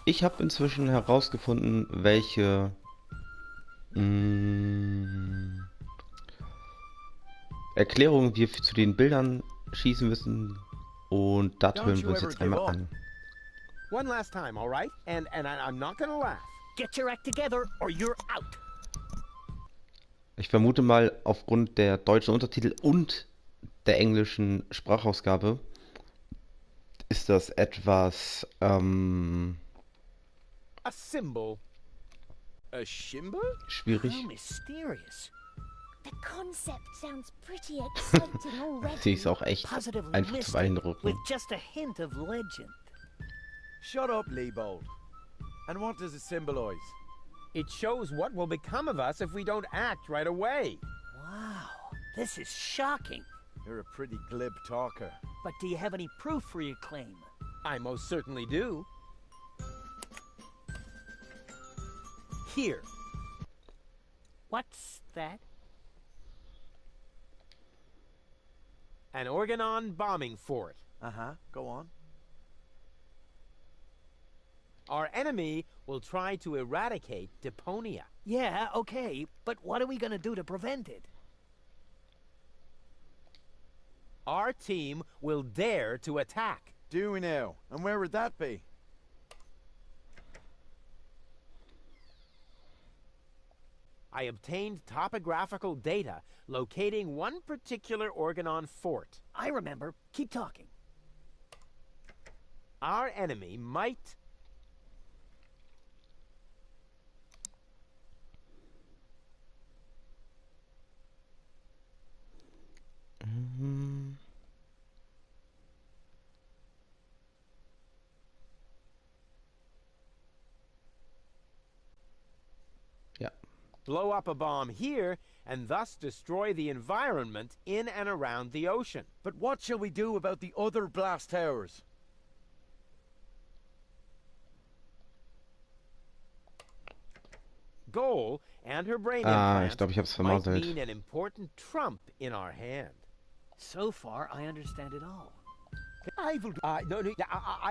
Ich habe inzwischen herausgefunden, welche mh, Erklärungen wir zu den Bildern schießen müssen. Und das hören wir uns jetzt einmal an. One last time, all right? And I'm not gonna laugh. Get your act together or you're out. Ich vermute mal, aufgrund der deutschen Untertitel und der englischen Sprachausgabe ist das etwas A symbol. A symbol? schwierig. How mysterious. The concept sounds pretty exciting already. Sie ist auch echt Positively einfach zu mystic, beeindrucken. with just a hint of legend. Shut up, Leibold. And what does it symbolize? It shows what will become of us if we don't act right away. Wow, this is shocking. You're a pretty glib talker. But do you have any proof for your claim? I most certainly do. Here. What's that? An Organon bombing fort. Uh-huh, go on. Our enemy will try to eradicate Deponia. Yeah, okay, but what are we gonna do to prevent it? Our team will dare to attack. Do we now? And where would that be? I obtained topographical data locating one particular Organon fort. I remember. Keep talking. Our enemy might... Ja. blow up a bomb here and thus destroy the environment in and around the ocean. But what shall we do about the other blast towers? Goal and her brain Ich implant glaube, ich hab's might vermasselt. mean an important trump in our hand. So far, I understand it all. I will...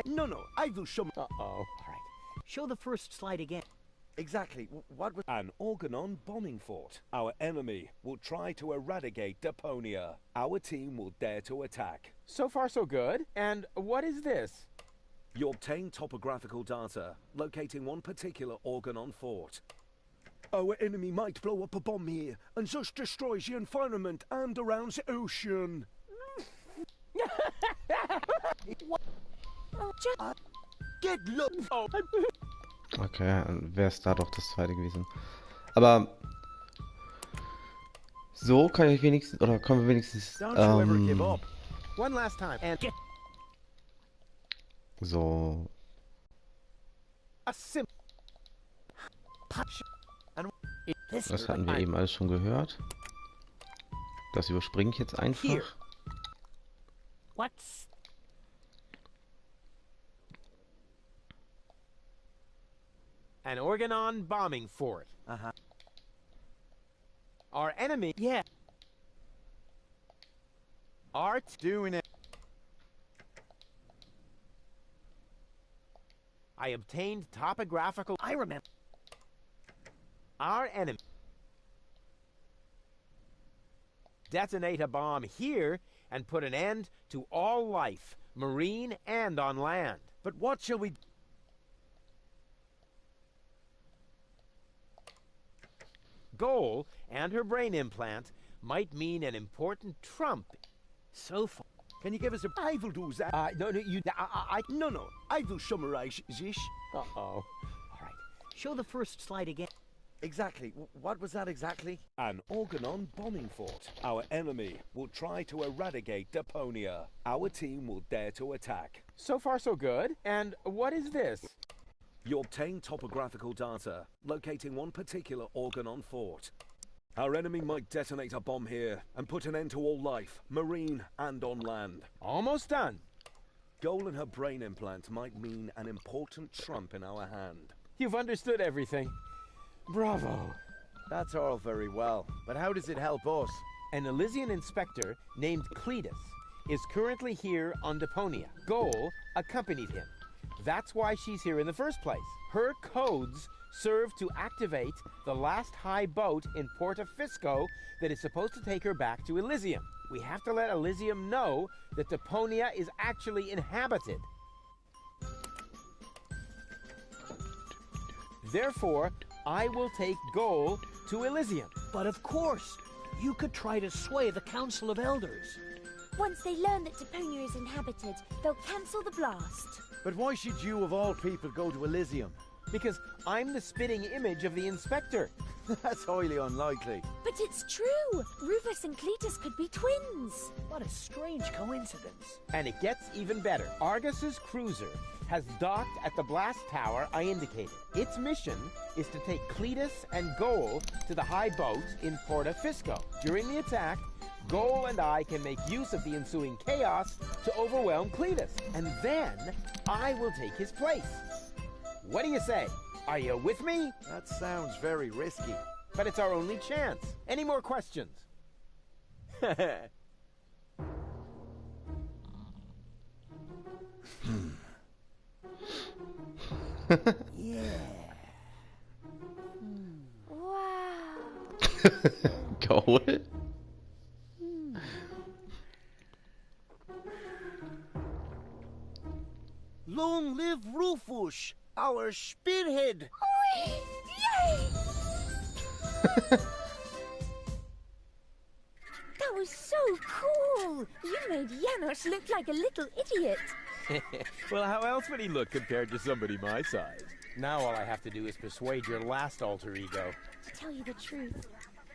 no, I will show... Uh-oh. All right. Show the first slide again. Exactly. What was... An Organon bombing fort. Our enemy will try to eradicate Deponia. Our team will dare to attack. So far, so good. And what is this? You obtain topographical data locating one particular Organon fort. Our enemy might blow up a bomb here and thus destroys the environment and around the ocean. Get look! Oh, Okay, dann wäre es da doch das zweite gewesen. Aber so kann ich wenigstens, oder können wir wenigstens, don't you ever give up. One last time. And get so, a sim... das hatten wir eben alles schon gehört. Das überspringe ich jetzt einfach. Here. What's... An Organon bombing fort. Uh-huh. Our enemy... Yeah. Art... Doing it. I obtained topographical... I remember. Our enemy... detonate a bomb here and put an end to all life, marine and on land. But what shall we... Goal and her brain implant might mean an important trump. So far... Can you give us a... I will do that. No, I will summarize this. Uh-oh. All right. Show the first slide again. Exactly. What was that exactly? An Organon bombing fort. Our enemy will try to eradicate Deponia. Our team will dare to attack. So far, so good. And what is this? You obtain topographical data locating one particular Organon fort. Our enemy might detonate a bomb here and put an end to all life, marine and on land. Almost done. Goal and her brain implant might mean an important trump in our hand. You've understood everything. Bravo. That's all very well, but how does it help us? An Elysian inspector named Cletus is currently here on Deponia. Goal accompanied him. That's why she's here in the first place. Her codes serve to activate the last high boat in Porta Fisco that is supposed to take her back to Elysium. We have to let Elysium know that Deponia is actually inhabited. Therefore, I will take Goal to Elysium. But of course, you could try to sway the Council of Elders. Once they learn that Deponia is inhabited, they'll cancel the blast. But why should you, of all people, go to Elysium? Because I'm the spitting image of the Inspector. That's highly unlikely. But it's true! Rufus and Cletus could be twins. What a strange coincidence. And it gets even better. Argus's cruiser has docked at the blast tower I indicated. Its mission is to take Cletus and Goal to the high boat in Porta Fisco. During the attack, Goal and I can make use of the ensuing chaos to overwhelm Cletus. And then I will take his place. What do you say? Are you with me? That sounds very risky. But it's our only chance. Any more questions? Yeah. Wow. Goal? Long live Rufus, our spearhead. Oi! Yay! That was so cool! You made Janosch look like a little idiot. Well, how else would he look compared to somebody my size? Now all I have to do is persuade your last alter ego. To tell you the truth,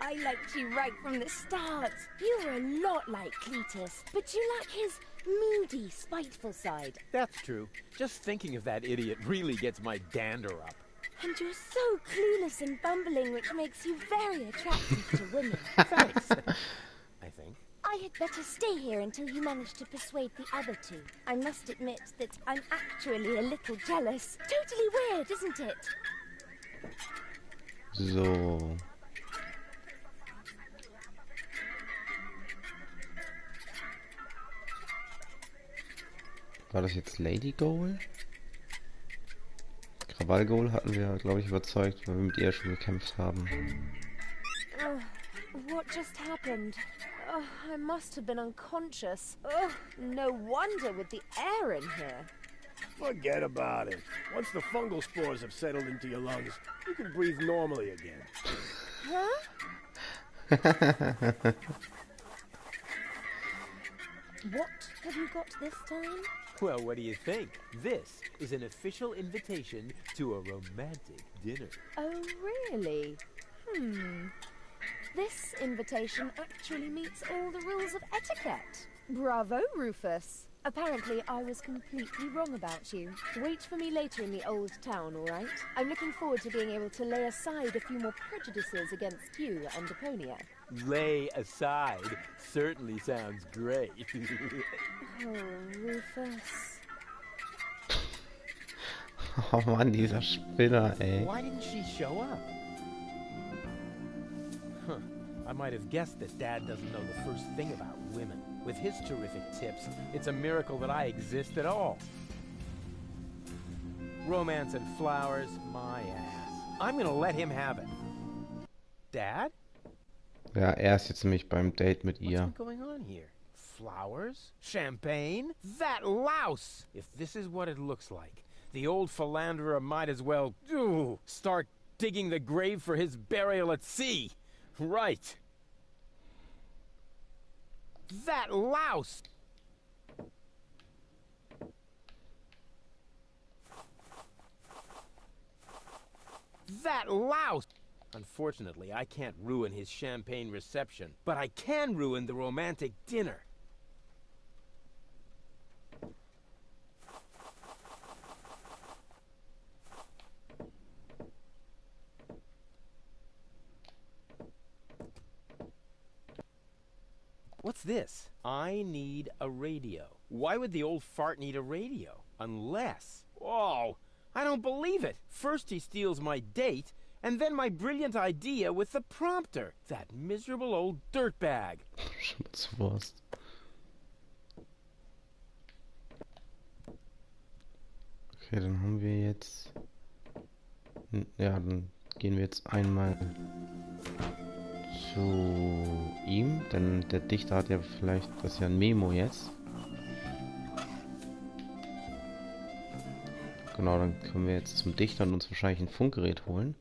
I liked you right from the start. You were a lot like Cletus, but you lack his moody, spiteful side. That's true. Just thinking of that idiot really gets my dander up. And you're so clueless and bumbling, which makes you very attractive to women. Thanks. I think. I had better stay here until you manage to persuade the other two. I must admit that I'm actually a little jealous. Totally weird, isn't it? So. War das jetzt Lady Goal? Krawall Goal hatten wir, glaube ich, überzeugt, weil wir mit ihr schon gekämpft haben. Oh, what just happened? Oh, I must have been unconscious. Oh, no wonder with the air in here. Forget about it. Once the fungal spores have settled into your lungs, you can breathe normally again. Huh? What have you got this time? Well, what do you think? This is an official invitation to a romantic dinner. Oh, really? This invitation actually meets all the rules of etiquette. Bravo, Rufus. Apparently, I was completely wrong about you. Wait for me later in the old town, all right? I'm looking forward to being able to lay aside a few more prejudices against you and Deponia. Lay aside certainly sounds great. Oh, Rufus. Oh Mann, dieser Spinner, ey. Why didn't she show up? Huh. I might have guessed that Dad doesn't know the first thing about women. With his terrific tips, it's a miracle that I exist at all. Romance and flowers, my ass. I'm gonna let him have it. Dad? Ja, ist jetzt nämlich beim Date mit ihr. What's going on here? Flowers? Champagne? That louse! If this is what it looks like, the old philanderer might as well start digging the grave for his burial at sea. Right. That louse! That louse! Unfortunately, I can't ruin his champagne reception, but I can ruin the romantic dinner. What's this? I need a radio. Why would the old fart need a radio? Unless... Oh, I don't believe it. First he steals my date, and then my brilliant idea with the prompter. That miserable old dirtbag. Okay, dann haben wir jetzt... Ja, dann gehen wir jetzt einmal zu ihm, denn der Dichter hat ja vielleicht... Das ist ja ein Memo jetzt. Genau, dann können wir jetzt zum Dichter und uns wahrscheinlich ein Funkgerät holen.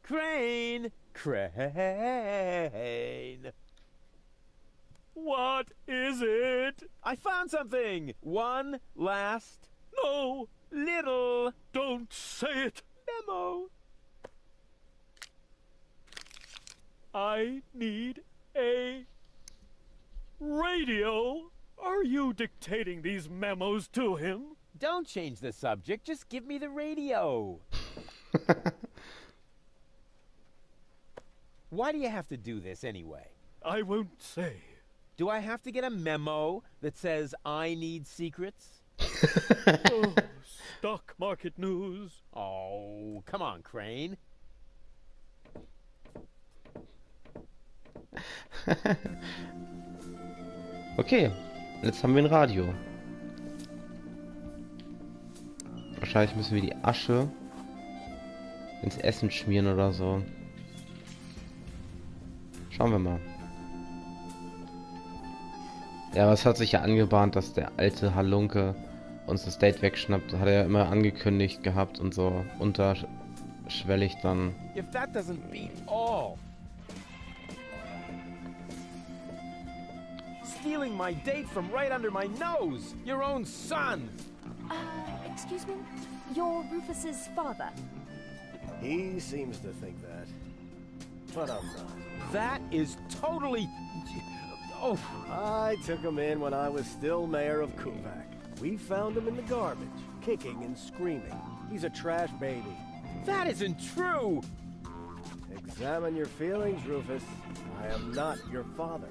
Crane! Crane! What is it? I found something! One last No, little don't say it. memo. I need a radio. Are you dictating these memos to him? Don't change the subject, just give me the radio. Why do you have to do this anyway? I won't say. Do I have to get a memo that says I need secrets? Oh, stock market news. Oh, come on, Crane. Okay, jetzt haben wir ein Radio. Wahrscheinlich müssen wir die Asche ins Essen schmieren oder so. Schauen wir mal. Ja, aber es hat sich ja angebahnt, dass der alte Halunke uns das Date wegschnappt. Hat er ja immer angekündigt gehabt und so unterschwellig dann. If that doesn't beat all. Stealing my date from right under my nose. Your own son. Excuse me? You're Rufus's father? He seems to think that. But I'm not. That is totally... Oh, I took him in when I was still mayor of Kuvak. We found him in the garbage, kicking and screaming. He's a trash baby. that isn't true! Examine your feelings, Rufus. I am not your father.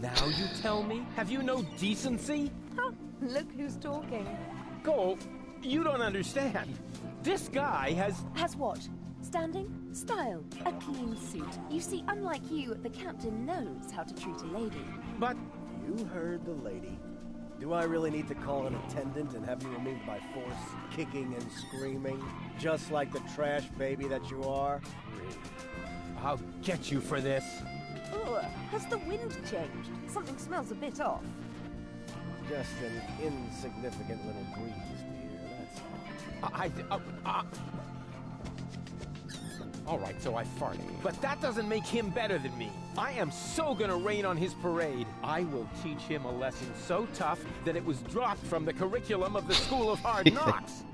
Now you tell me? Have you no decency? Oh, look who's talking. Cole, you don't understand. This guy has... Has what? Standing? Style? A clean suit. You see, unlike you, the captain knows how to treat a lady. But... You heard the lady. Do I really need to call an attendant and have you removed by force, kicking and screaming, just like the trash baby that you are? I'll get you for this. Ugh, has the wind changed? Something smells a bit off. Just an insignificant little breeze, dear, that's all. All right, so I farted. But that doesn't make him better than me. I am so gonna rain on his parade. I will teach him a lesson so tough that it was dropped from the curriculum of the School of Hard Knocks.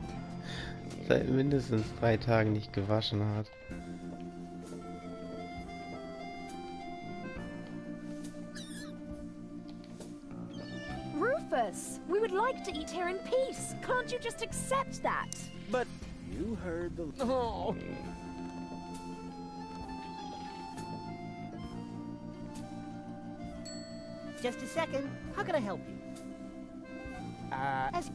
Seit mindestens 3 Tagen nicht gewaschen hat. Rufus, we would like to eat here in peace. Can't you just accept that? But... You heard the... Oh... Just a second. How can I help you? As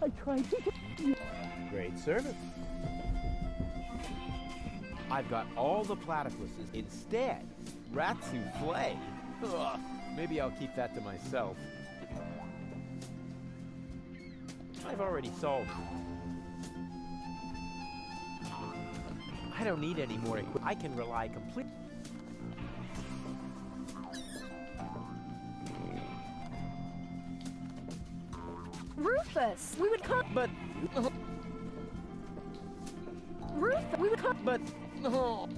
I tried to... Great service. I've got all the platypuses. Instead, rat souffle. Ugh, maybe I'll keep that to myself. I've already solved it. I don't need any more equipment. I can rely completely... Rufus, we would come. But... Rufus, we would come. But... Oh.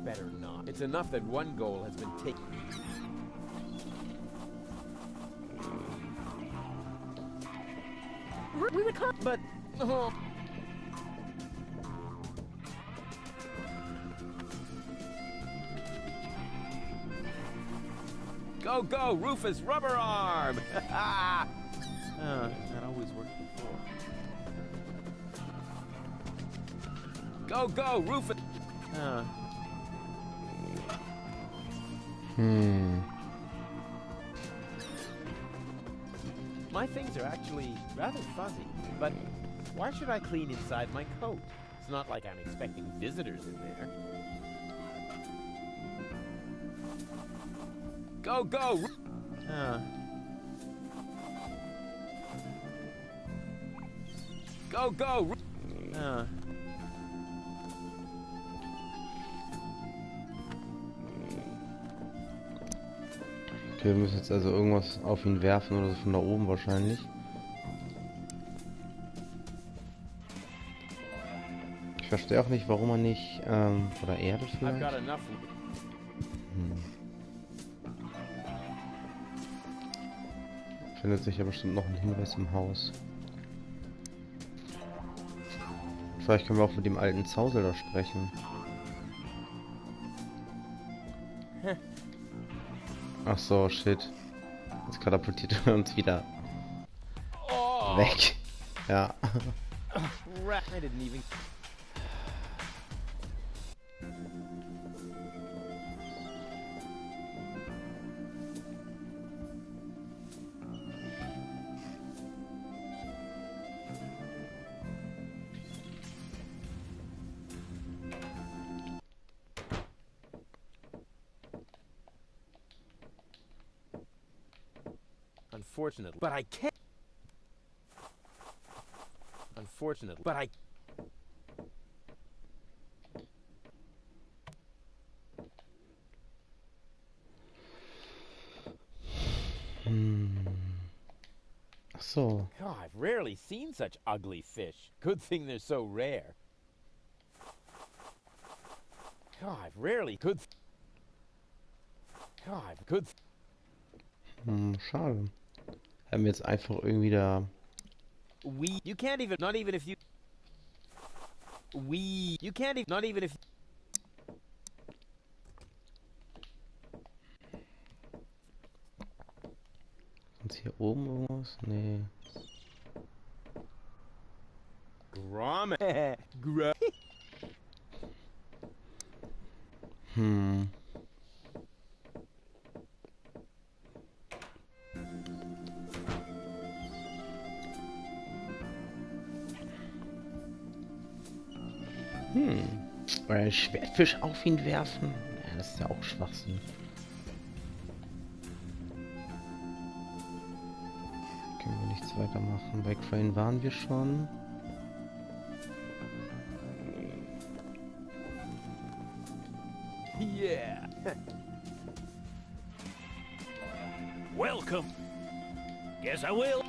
Better not. It's enough that one goal has been taken. We would come. But... Oh. Go, go, Rufus Rubber Arm! That always worked before. Go, go, Rufus... My things are actually rather fuzzy, but why should I clean inside my coat? It's not like I'm expecting visitors in there. Go, go! Go, go! Okay, wir müssen jetzt also irgendwas auf ihn werfen oder so von da oben wahrscheinlich. Ich verstehe auch nicht, warum man nicht oder Erde vielleicht. Findet sich ja bestimmt noch ein Hinweis im Haus. Vielleicht können wir auch mit dem alten Zausel da sprechen. Ach so, shit. Jetzt katapultiert er uns wieder weg. Ja. I didn't even... Unfortunately, but I can't. Unfortunately, but I. Ach so. Oh, I've rarely seen such ugly fish. Good thing they're so rare. Oh, I've rarely good. Oh, I've good. Schade. Haben wir jetzt einfach irgendwie da... You can't even... Not even if you... You can't even... Not even if... Ist hier oben irgendwas? Nee. Grom. Oder einen Schwertfisch auf ihn werfen? Ja, das ist ja auch Schwachsinn. Können wir nichts weitermachen. Bei Crane waren wir schon. Yeah. Welcome. Guess I will.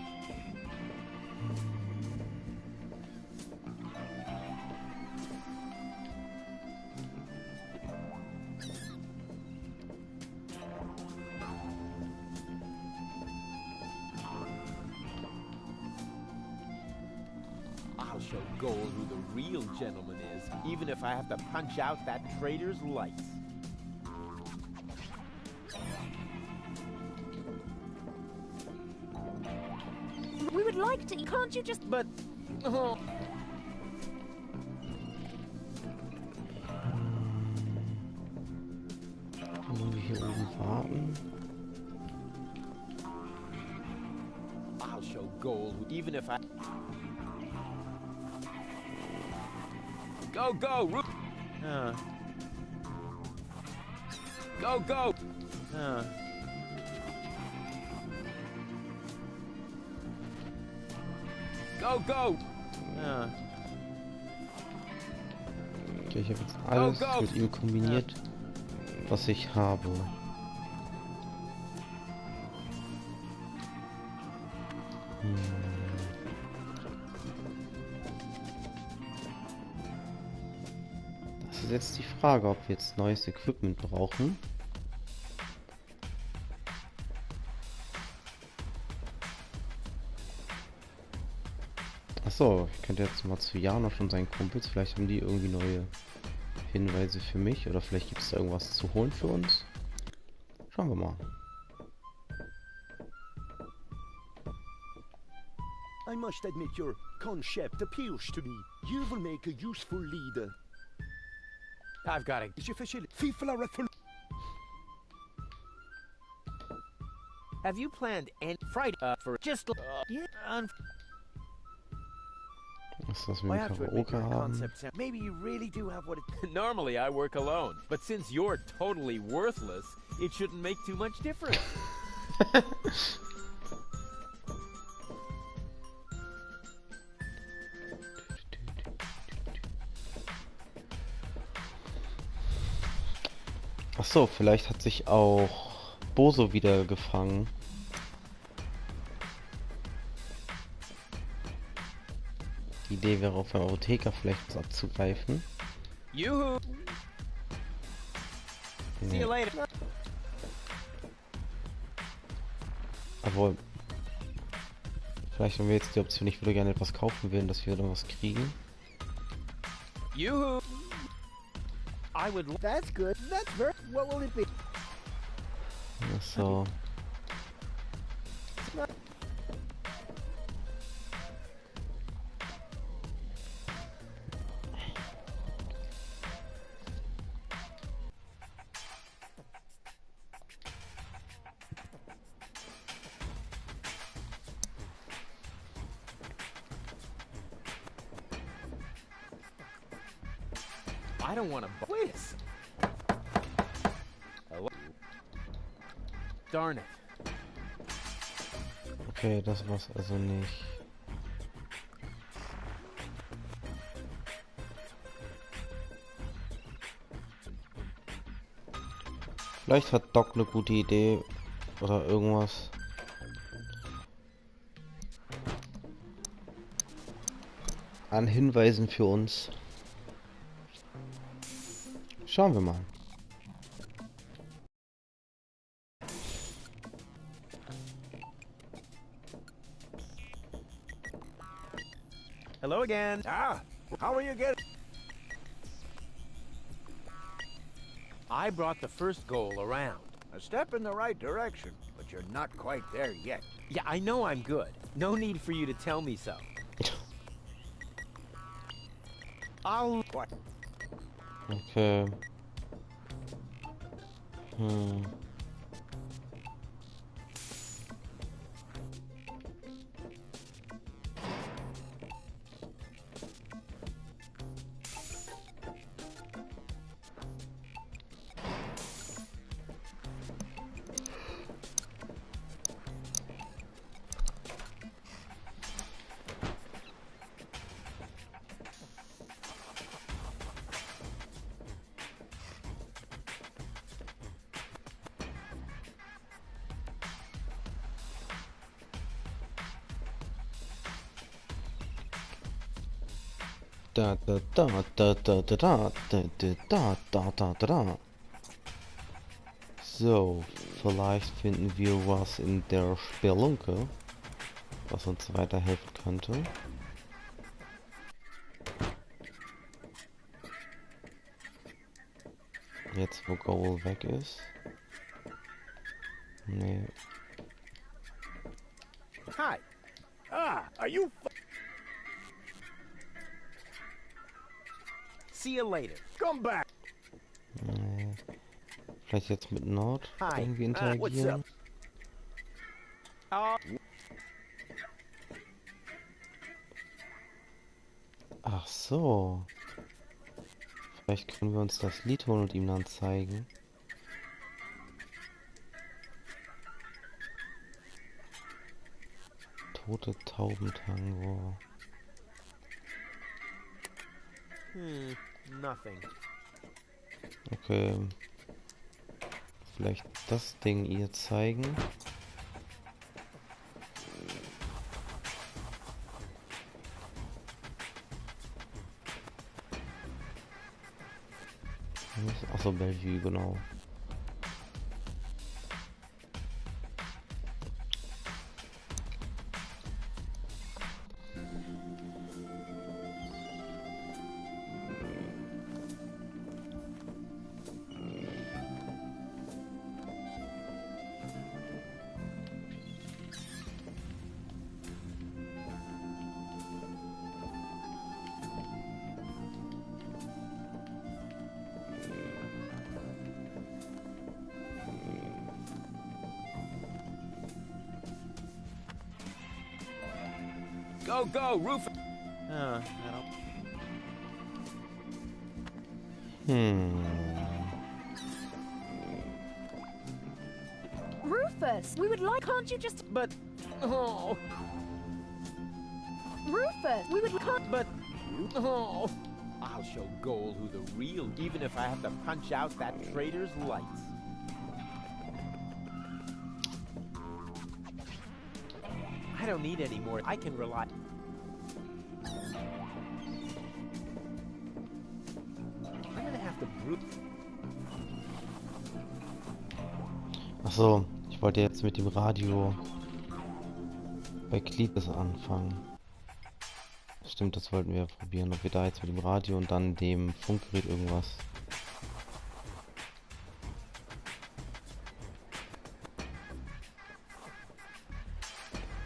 I'll show Gold who the real gentleman is, even if I have to punch out that traitor's lights. We would like to. Can't you just... But... Oh. Wollen wir hier oben warten? I'll show Gold who, even if I... Go, go! Go, go! Go, go! Okay, ich habe jetzt alles mit ihm kombiniert, was ich habe. Das ist jetzt die Frage, ob wir jetzt neues Equipment brauchen. Achso, ich könnte jetzt mal zu Janosch und seinen Kumpels. Vielleicht haben die irgendwie neue Hinweise für mich. Oder vielleicht gibt es da irgendwas zu holen für uns. Schauen wir mal. I must admit your concept appeals to me. You will make a useful leader. I've got it. Have you planned any Friday for just... Ach Muss das mit I dem have to admit Karaoke your haben? concept sound. Maybe you really do have what it. Normally I work alone, but since you're totally worthless, it shouldn't make too much difference. Ach so, vielleicht hat sich auch Boso wieder gefangen. Die Idee wäre, auf der Apotheker vielleicht was abzugreifen. Yoo-hoo! See you Nee. later. Aber vielleicht haben wir jetzt die Option, ich würde gerne etwas kaufen will, dass wir dann was kriegen. Yoo-hoo! I would. That's good. That's very. What will it be? Ach so. I don't want to quiz. Hello? Darn it. Okay, das war's also nicht. Vielleicht hat Doc eine gute Idee oder irgendwas. An Hinweisen für uns. Schauen wir mal. Hello again. Ah, how are you getting? I brought the first goal around. A step in the right direction, but you're not quite there yet. Yeah, I know I'm good. No need for you to tell me so. I'll... What? Okay. Da da da da da da da da da da da da. So, vielleicht finden wir was in der Spelunke, was uns weiterhelfen könnte. Jetzt, wo Goal weg ist. Nee. Hi. Ah, are you? See you later. Come back. Nee. Vielleicht jetzt mit Nord Hi. irgendwie What's interagieren. up? Ach so. Vielleicht können wir uns das Lied holen und ihm dann zeigen. Tote Taubentango. Nothing. Okay. Vielleicht das Ding ihr zeigen. Achso, Bellevue, genau. Go, go, Rufus! I Rufus, we would like... Can't you just... But... Oh... Rufus, we would... Can't... But... Oh... I'll show Goal who the real... Even if I have to punch out that traitor's lights. I don't need any more. I can rely... I'm gonna have to brute... Ach so, ich wollte jetzt mit dem Radio bei Cletus anfangen. Stimmt, das wollten wir probieren, ob wir da jetzt mit dem Radio und dann dem Funkgerät irgendwas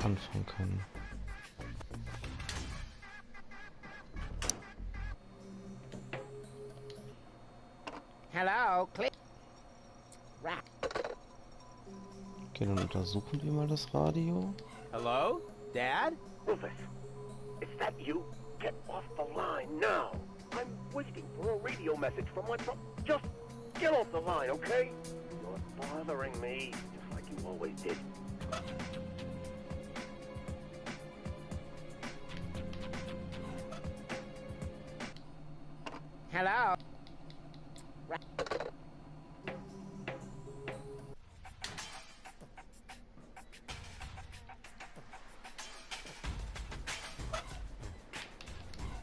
anfangen können. Hello, click. Okay, dann untersuchen wir mal das Radio. Hello, Dad? Rufus, is that you? Get off the line now. I'm waiting for a radio message from my Just get off the line, okay? You're bothering me, just like you always did. Hello?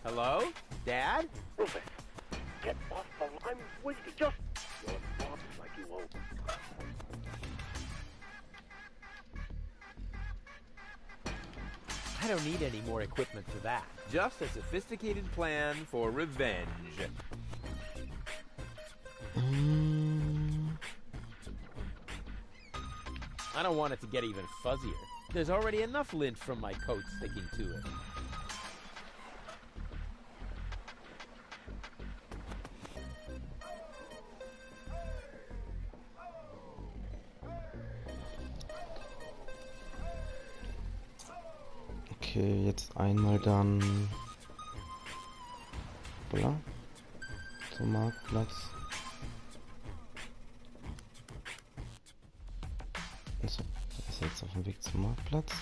Hello? Dad? Rufus, get off the line. I'm waiting. Just... You're boss like you won't. I don't need any more equipment for that. Just a sophisticated plan for revenge. I don't want it to get even fuzzier. There's already enough lint from my coat sticking to it. Okay, jetzt einmal dann zum Marktplatz. Also, ist jetzt auf dem Weg zum Marktplatz.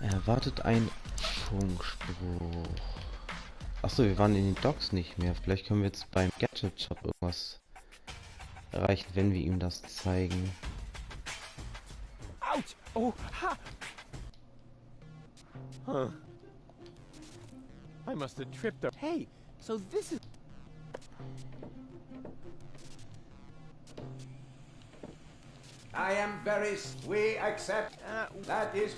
Erwartet ein Funkspruch. Achso, wir waren in den Docks nicht mehr. Vielleicht können wir jetzt beim Gadget Shop irgendwas erreichen, wenn wir ihm das zeigen. Ouch! Oh, ha! Huh. I must have tripped up. Hey, so this is... I am very... We accept. That is...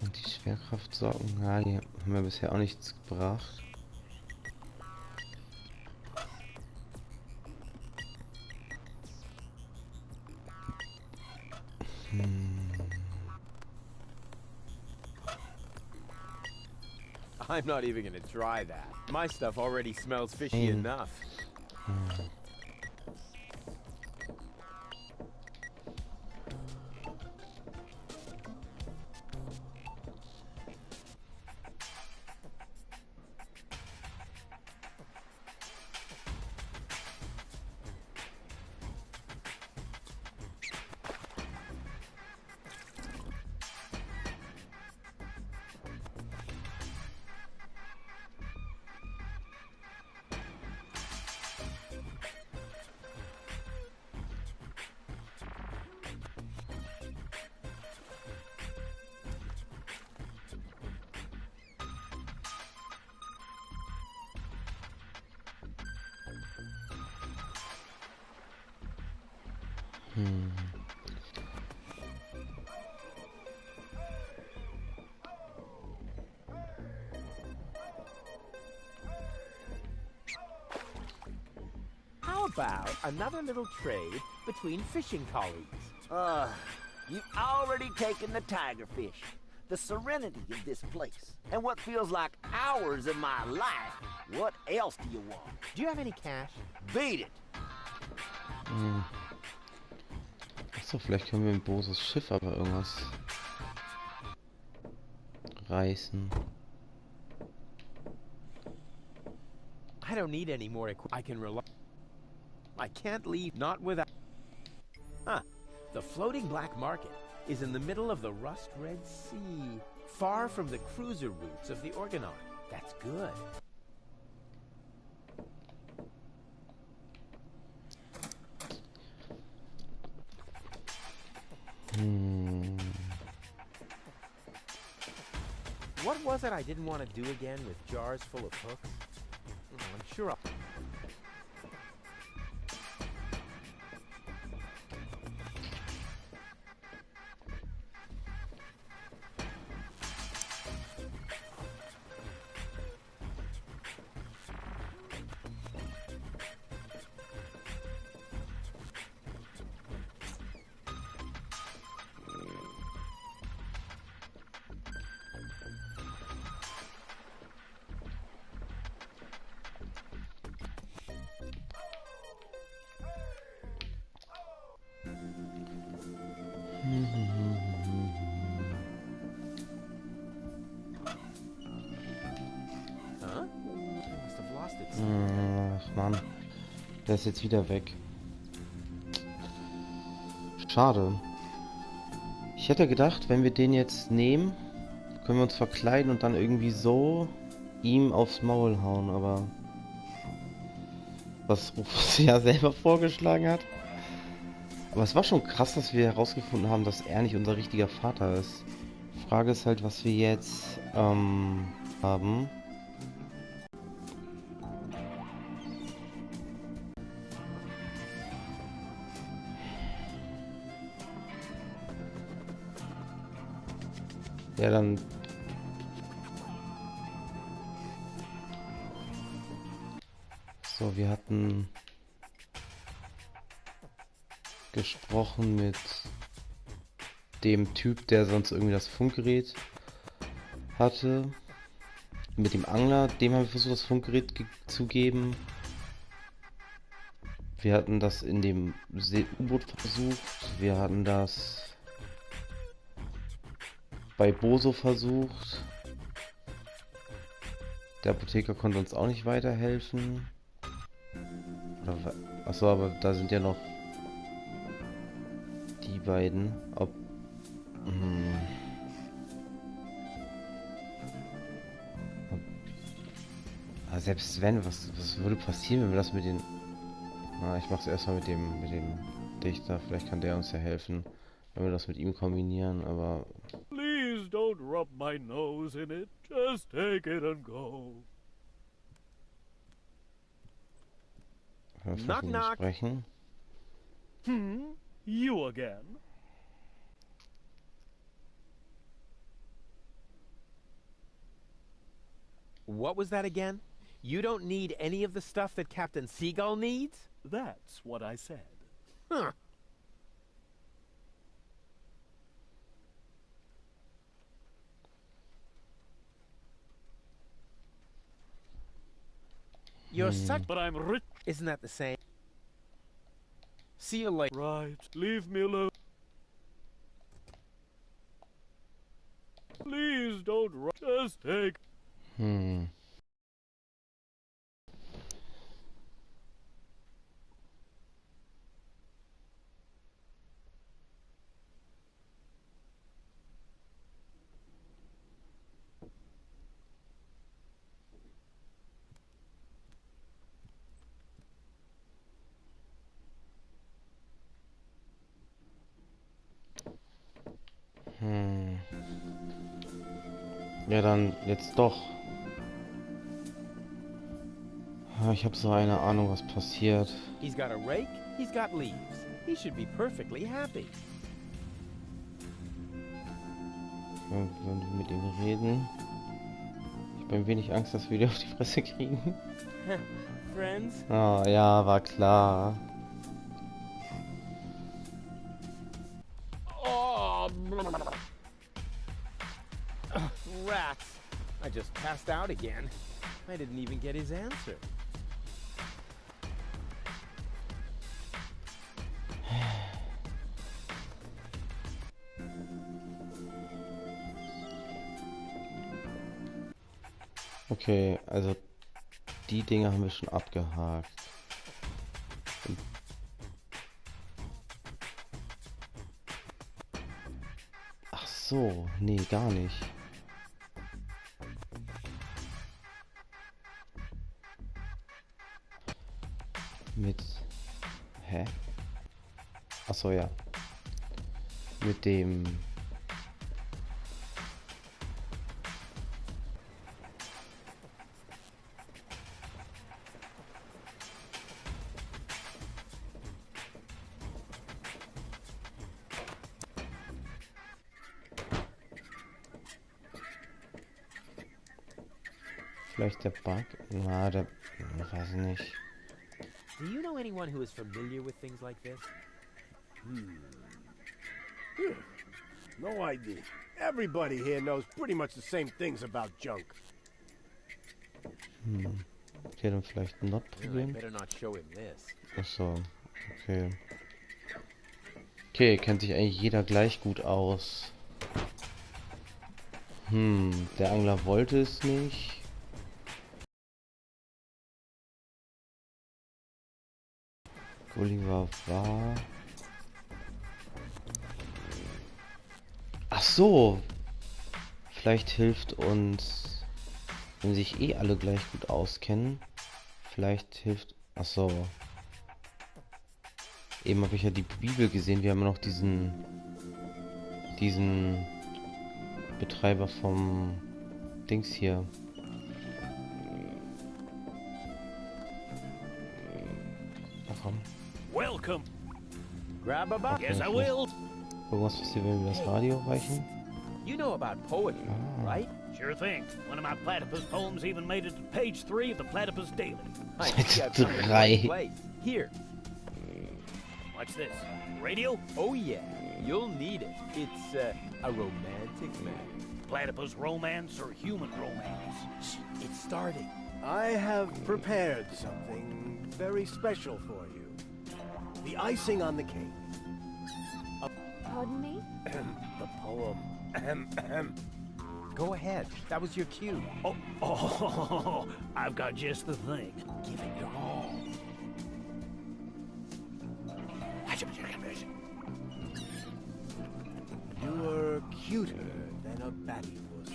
Und die Schwerkraftsocken, ja, die haben mir bisher auch nichts gebracht. I'm not even gonna try that. My stuff already smells fishy enough. about another little trade between fishing colleagues? You've already taken the tiger fish, the serenity of this place, and what feels like hours of my life. What else do you want? Do you have any cash? Beat it. Achso, vielleicht können wir ein Boses Schiff aber irgendwas reißen. I don't need any more I can rely. I can't leave, not without. Huh. The floating black market is in the middle of the rust-red sea, far from the cruiser routes of the Organon. That's good. What was it I didn't want to do again with jars full of hooks? I'm sure I'll... Ach Mann, der ist jetzt wieder weg. Schade. Ich hätte gedacht, wenn wir den jetzt nehmen, können wir uns verkleiden und dann irgendwie so ihm aufs Maul hauen, aber was Rufus ja selber vorgeschlagen hat. Aber es war schon krass, dass wir herausgefunden haben, dass er nicht unser richtiger Vater ist. Die Frage ist halt, was wir jetzt haben. Ja, dann... So, wir hatten gesprochen mit dem Typ, der sonst irgendwie das Funkgerät hatte. Mit dem Angler, dem haben wir versucht, das Funkgerät zu geben. Wir hatten das in dem U-Boot versucht. Wir hatten das bei Boso versucht. Der Apotheker konnte uns auch nicht weiterhelfen. Achso, aber da sind ja noch die beiden. Aber selbst wenn, was würde passieren, wenn wir das mit den... Na, ich mach's erstmal mit dem Dichter. Vielleicht kann der uns ja helfen, wenn wir das mit ihm kombinieren, aber... Please don't rub my nose in it. Just take it and go. Knock, knock. Sprechen. You again? What was that again? You don't need any of the stuff that Captain Seagull needs? That's what I said. Huh. You're such... But I'm rich. Isn't that the same? See you later. Right. Leave me alone. Please don't just take... Ja, dann jetzt doch. Ich habe so eine Ahnung, was passiert. He's got a rake, he's got leaves. He should be perfectly happy. Wenn wir mit ihm reden. Ich habe ein wenig Angst, dass wir die auf die Fresse kriegen. friends? Oh, ja, war klar. Oh, rats. I just passed out again. I didn't even get his answer. Okay, also die Dinge haben wir schon abgehakt. Ach so, nee, gar nicht. Mit... Hä? Ach so, ja. Mit dem... Vielleicht der Bug? Na, der... weiß ich nicht. Do you know anyone who is familiar with things like this? No idea. Everybody here knows pretty much the same things about junk. Okay, dann vielleicht not probieren. Better not show him this. Ach so, okay. Okay, kennt sich eigentlich jeder gleich gut aus. Der Angler wollte es nicht. Oliver war... Ach so! Vielleicht hilft uns, wenn sich eh alle gleich gut auskennen. Vielleicht hilft... Ach so. Eben habe ich ja die Bibel gesehen. Wir haben ja noch diesen Betreiber vom Dings hier. Komm. Welcome. Grab a bucket. Yes, I will. Irgendwas passiert, wenn wir das Radio reichen? You know about poetry, right? Sure thing. One of my platypus poems even made it to page 3 of the Platypus Daily. I think I've come to the Drei. right place. Here. What's this? Radio? Oh yeah, you'll need it. It's a romantic man. Platypus romance or human romance? Shh, it's starting. I have prepared something very special for you. The icing on the cake. Pardon me? The poem. Go ahead. That was your cue. Oh, I've got just the thing. Give it your all. You're cuter than a batty puss.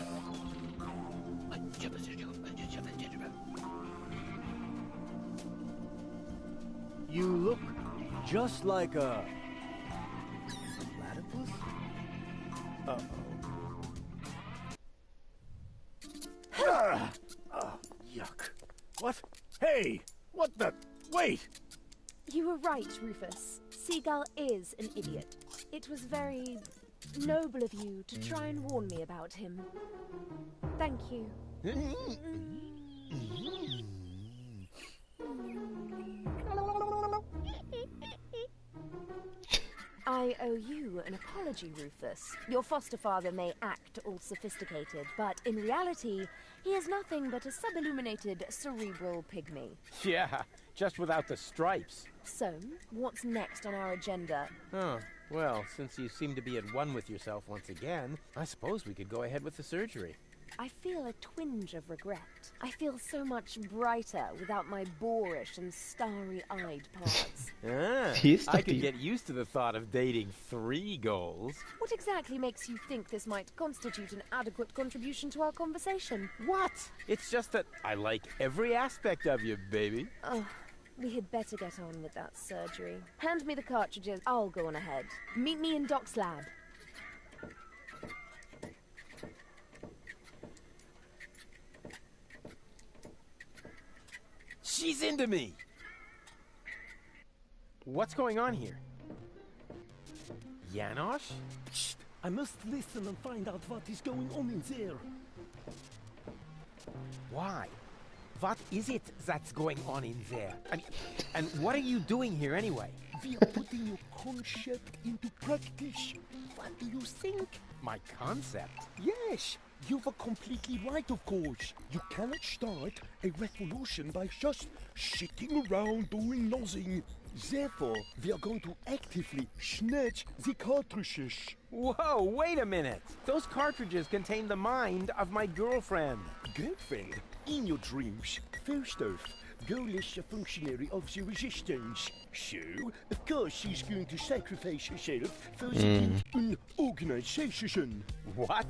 You look just like a platypus? Yuck. What? Hey! What the? Wait! You were right, Rufus. Seagull is an idiot. It was very noble of you to try and warn me about him. Thank you. I owe you an apology, Rufus. Your foster father may act all sophisticated, but in reality, he is nothing but a sub-illuminated cerebral pygmy. Yeah, just without the stripes. So, what's next on our agenda? Oh, well, since you seem to be at one with yourself once again, I suppose we could go ahead with the surgery. I feel a twinge of regret. I feel so much brighter without my boorish and starry-eyed parts. I could get used to the thought of dating 3 goals. What exactly makes you think this might constitute an adequate contribution to our conversation? What? It's just that I like every aspect of you, baby. Oh, we had better get on with that surgery. Hand me the cartridges. I'll go on ahead. Meet me in Doc's lab. She's into me! What's going on here? Janosch? Shh! I must listen and find out what is going on in there. Why? what is it that's going on in there? I mean, and what are you doing here anyway? We are putting your concept into practice. What do you think? My concept? Yes, you were completely right, of course. You cannot start a revolution by just sitting around doing nothing. Therefore, we are going to actively snatch the cartridges. Whoa, wait a minute. Those cartridges contain the mind of my girlfriend. Girlfriend, in your dreams, first off, Goal is a functionary of the resistance. So, of course, she's going to sacrifice herself for the organization. What?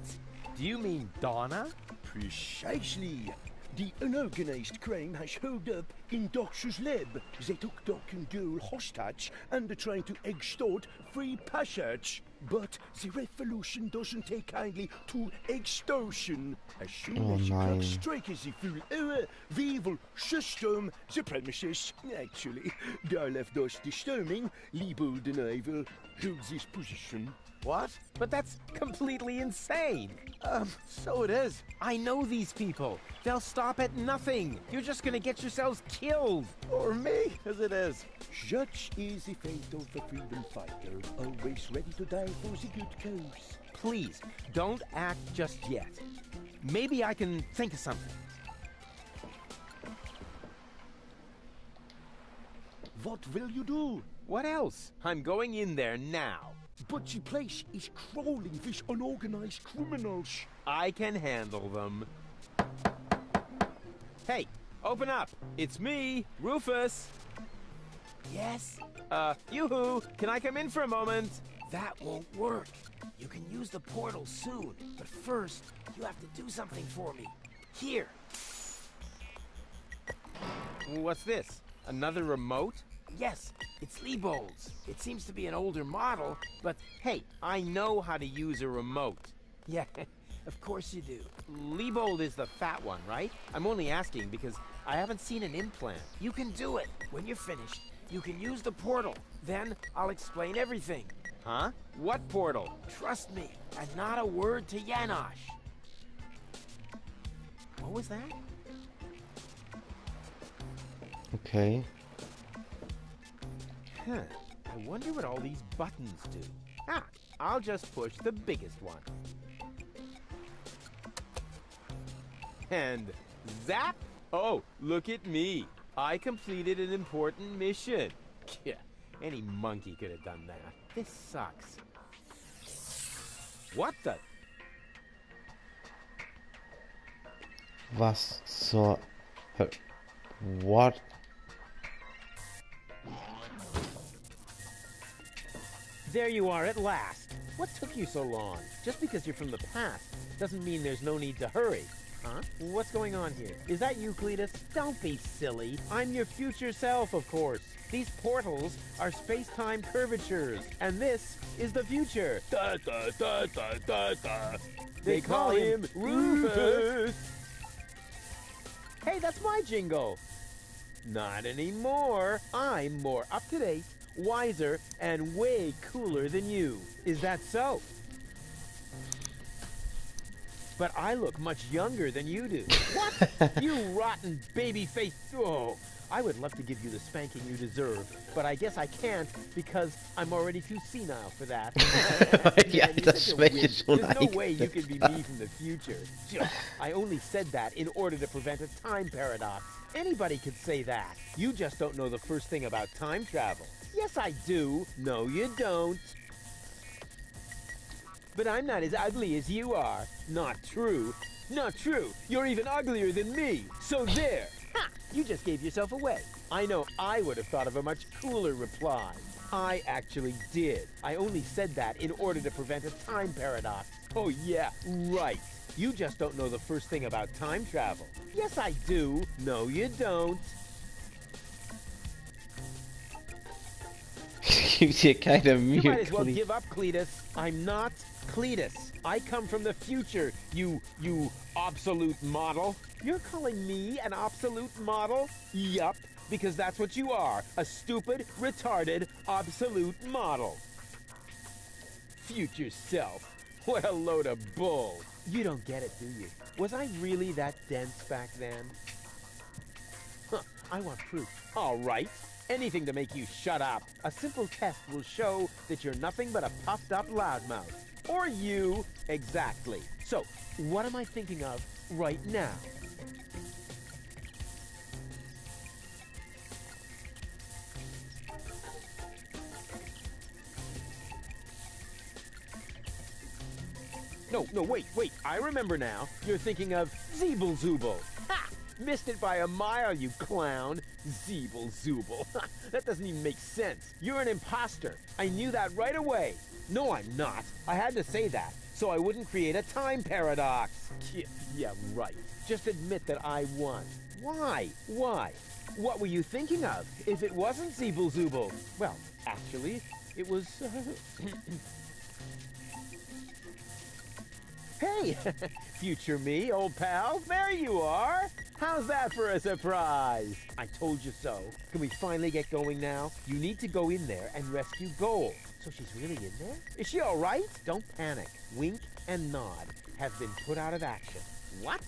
Do you mean Donna? Precisely. The unorganized crime has held up in Doc's lab. They took Doc and Girl hostage and are trying to extort free passage. But the revolution doesn't take kindly to extortion. As soon as the clock strikes the full hour, we will system the premises. Actually, they left us disturbing. Liebold and I will hold this position. What? But that's completely insane. So it is. I know these people. They'll stop at nothing. You're just gonna get yourselves killed. Or me, as it is. Such is the fate of a freedom fighter, always ready to die for the good cause. Please, don't act just yet. Maybe I can think of something. What will you do? What else? I'm going in there now. But the place is crawling with unorganized criminals. I can handle them. Hey, open up. It's me, Rufus. Yes? Yoo-hoo, can I come in for a moment? That won't work. You can use the portal soon, but first, you have to do something for me. Here. What's this? Another remote? Yes, it's Liebold's. It seems to be an older model, but hey, I know how to use a remote. yeah, of course you do. Liebold is the fat one, right? I'm only asking because I haven't seen an implant. You can do it. When you're finished, you can use the portal. Then I'll explain everything. Huh? What portal? Trust me, and not a word to Janosch. What was that? Okay. Huh. I wonder what all these buttons do. Ah, I'll just push the biggest one. And zap! Oh, look at me. I completed an important mission. Yeah, any monkey could have done that. This sucks. What the? Was zur Hölle? What? There you are at last. What took you so long? Just because you're from the past doesn't mean there's no need to hurry. Huh? What's going on here? Is that you, Cletus? Don't be silly. I'm your future self, of course. These portals are space-time curvatures, and this is the future. Da, da, da, da, da, da. They call him Rufus. Hey, that's my jingle. Not anymore. I'm more up-to-date, wiser, and way cooler than you. Is that so? But I look much younger than you do. What? You rotten baby-faced... Oh, I would love to give you the spanking you deserve, but I guess I can't because I'm already too senile for that. Ja, das schmeckt schon. There's no way you can be me from the future. I only said that in order to prevent a time paradox. Anybody could say that. You just don't know the first thing about time travel. Yes, I do. No, you don't. But I'm not as ugly as you are. Not true. Not true. You're even uglier than me. So there. Ha! You just gave yourself away. I know I would have thought of a much cooler reply. I actually did. I only said that in order to prevent a time paradox. Oh yeah, right. You just don't know the first thing about time travel. Yes, I do. No, you don't. Gibt hier keine Mühe. You might as well give up, Cletus. I'm not Cletus. I come from the future, you obsolete model. You're calling me an obsolete model? Yup, because that's what you are. A stupid, retarded, obsolete model. Future self. What a load of bull. You don't get it, do you? Was I really that dense back then? I want proof. All right. Anything to make you shut up. A simple test will show that you're nothing but a puffed up loudmouth. Or you. Exactly. So, what am I thinking of right now? No, wait. I remember now. You're thinking of Zeeble-Zooble. Ha! Missed it by a mile, you clown. Zeeble-Zooble. That doesn't even make sense. You're an imposter. I knew that right away. No, I'm not. I had to say that, so I wouldn't create a time paradox. Yeah, right. Just admit that I won. Why? What were you thinking of if it wasn't Zeeble-Zooble? Well, actually, it was... Hey, future me, old pal, there you are. How's that for a surprise? I told you so. Can we finally get going now? You need to go in there and rescue Goal. So she's really in there? Is she all right? Don't panic. Wink and nod have been put out of action. What?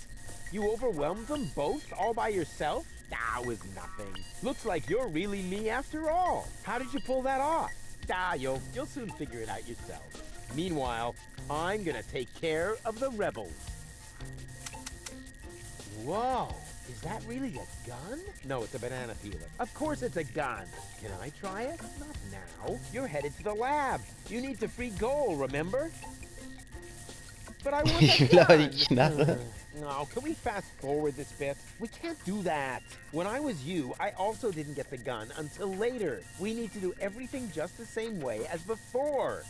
You overwhelmed them both all by yourself? Ah, it was nothing. Looks like you're really me after all. How did you pull that off? You'll soon figure it out yourself. Meanwhile, I'm gonna take care of the rebels. Whoa, is that really a gun? No, it's a banana peeler. Of course it's a gun. Can I try it? Not now. You're headed to the lab. You need to free Goal, remember? But I want the gun. No, can we fast forward this bit? We can't do that. When I was you, I also didn't get the gun until later. We need to do everything just the same way as before.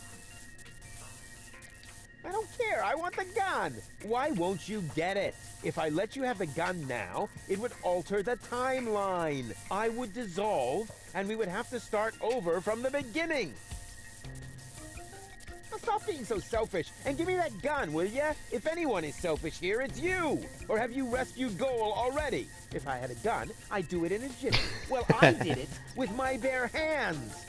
I don't care. I want the gun. Why won't you get it? If I let you have the gun now, it would alter the timeline. I would dissolve, and we would have to start over from the beginning. Now stop being so selfish and give me that gun, will ya? If anyone is selfish here, it's you. Or have you rescued Goal already? If I had a gun, I'd do it in a jiffy. Well, I did it with my bare hands.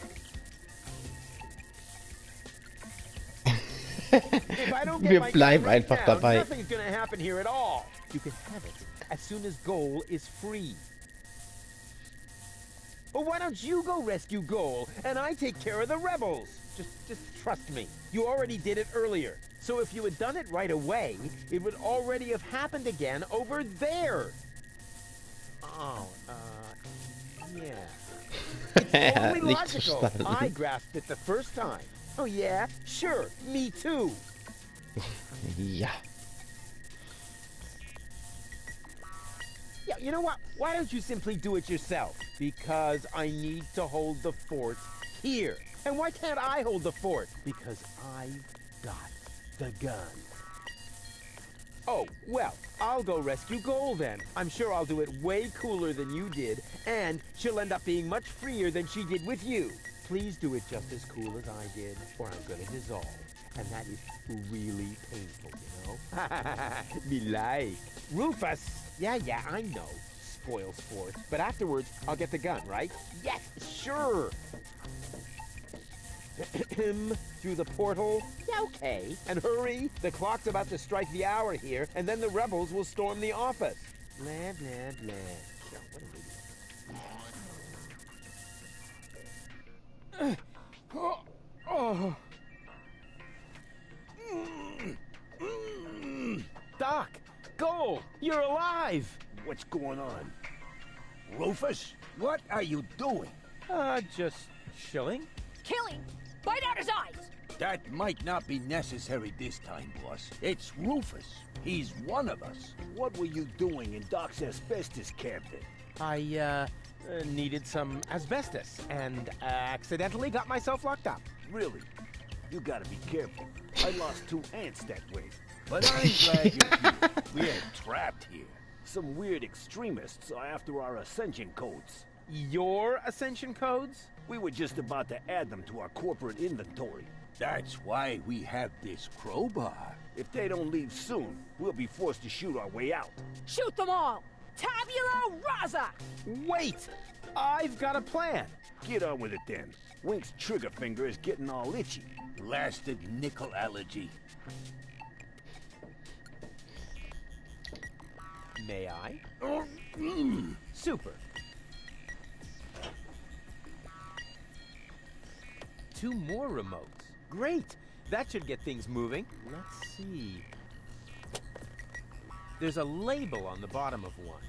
If I don't get my gun right now, nothing's gonna happen here at all. You can have it as soon as Goal is free. Well, why don't you go rescue Goal and I take care of the rebels? Just trust me. You already did it earlier. So if you had done it right away, it would already have happened again over there. Oh, yeah. It's totally logical. I grasped it the first time. Oh yeah? Sure, me too. Yeah. Yeah, you know what? Why don't you simply do it yourself? Because I need to hold the fort here. And why can't I hold the fort? Because I've got the gun. Oh, well, I'll go rescue Goal then. I'm sure I'll do it way cooler than you did, and she'll end up being much freer than she did with you. Please do it just as cool as I did, or I'm gonna dissolve. And that is really painful, you know? Me like. Rufus! Yeah, I know. Spoil sport. But afterwards, I'll get the gun, right? Yes, sure! Through the portal? Yeah, okay. And hurry! The clock's about to strike the hour here, and then the rebels will storm the office. Blah, blah, blah. Yo, what an idiot. Doc! Goal! You're alive! What's going on? Rufus, what are you doing? Just chilling. Killing! Bite out his eyes! That might not be necessary this time, boss. It's Rufus. He's one of us. What were you doing in Doc's asbestos cabinet? I, needed some asbestos, and accidentally got myself locked up. Really? You gotta be careful. I lost 2 ants that way. But I'm glad you're here. We're trapped here. Some weird extremists are after our ascension codes. Your ascension codes? We were just about to add them to our corporate inventory. That's why we have this crowbar. If they don't leave soon, we'll be forced to shoot our way out. Shoot them all! Tabula rasa! Wait! I've got a plan. Get on with it then. Wink's trigger finger is getting all itchy. Blasted nickel allergy. May I? Super. 2 more remotes. Great! That should get things moving. Let's see. There's a label on the bottom of one.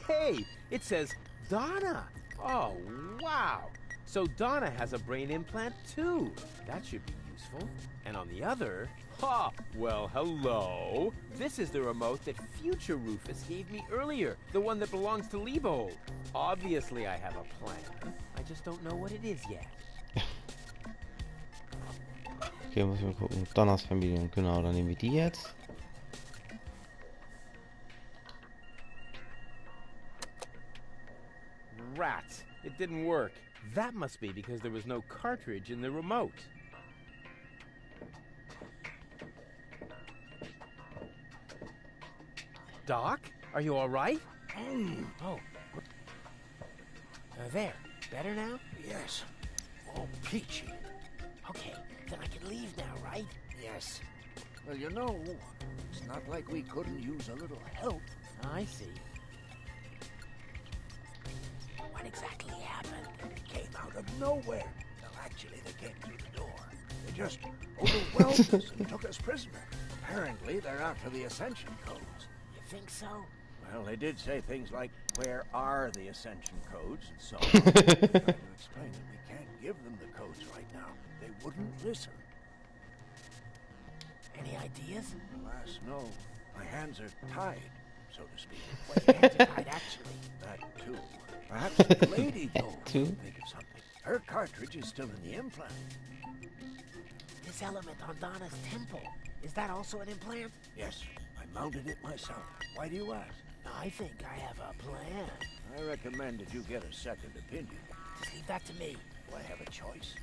Hey! It says Donna! Oh, wow! So Donna has a brain implant too. That should be useful. And on the other... Ha! Well, hello! This is the remote that future Rufus gave me earlier. The one that belongs to Liebold. Obviously I have a plan. I just don't know what it is yet. Okay, muss ich mal gucken. Donners Familien, genau, dann nehmen wir die jetzt. Rats! It didn't work. That must be because there was no cartridge in the remote. Doc? Are you all right? Oh. There. Better now? Yes. All peachy. Okay, then I can leave now, right? Yes. Well, you know, it's not like we couldn't use a little help. I see. What exactly happened? It came out of nowhere. Well, actually, they came through the door. They just overwhelmed us and took us prisoner. Apparently, they're after the Ascension codes. You think so? Well, they did say things like, where are the Ascension codes, and so on. I tried to explain that we can't give them the codes right now. They wouldn't listen. Any ideas? Alas, no. My hands are tied, so to speak. Well, your hands are tied, actually. That, too. Perhaps the lady, though, Too? can think of something. Her cartridge is still in the implant. This element on Donna's temple, is that also an implant? Yes, I mounted it myself. Why do you ask? I think I have a plan. I recommend that you get a second opinion. Just leave that to me. Do I have a choice?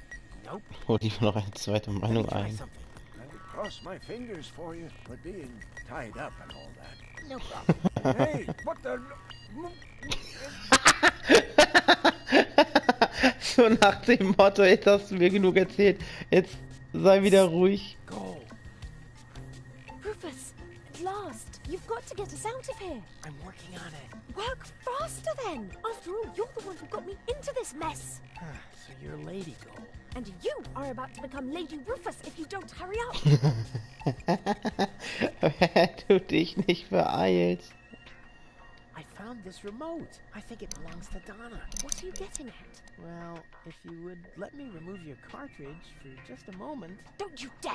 Nope. Hol lieber noch eine zweite Meinung Try ein. something. I would cross my fingers for you, but being tied up and all that. No problem. Hey, what the... So nach dem Motto, jetzt hast du mir genug erzählt, jetzt sei wieder ruhig. Go. Rufus, at last! You've got to get us out of here! I'm working on it. Work faster then! After all, you're the one who got me into this mess! So you're Lady Goal. And you are about to become Lady Rufus if you don't hurry up! Wenn du dich nicht beeilst. I found this remote. I think it belongs to Donna. What are you getting at? Well, if you would let me remove your cartridge for just a moment. Don't you dare!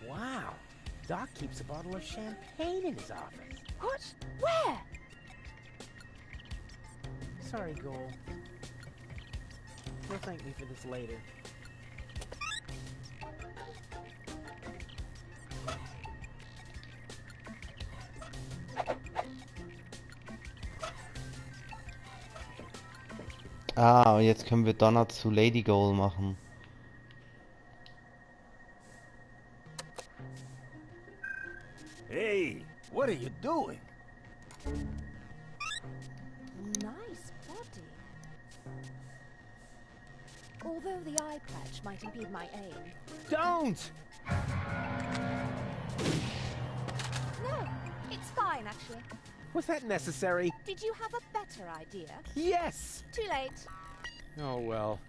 Wow. Doc keeps a bottle of champagne in his office. What? Where? Sorry, Goal. You'll thank me for this later. Ah, und jetzt können wir Donna zu Lady Goal machen. Hey, what are you doing? Nice body. Although the eye patch might impede my aim. Don't! No, it's fine actually. Was that necessary? Did you have a better idea? Yes! Too late. Oh well.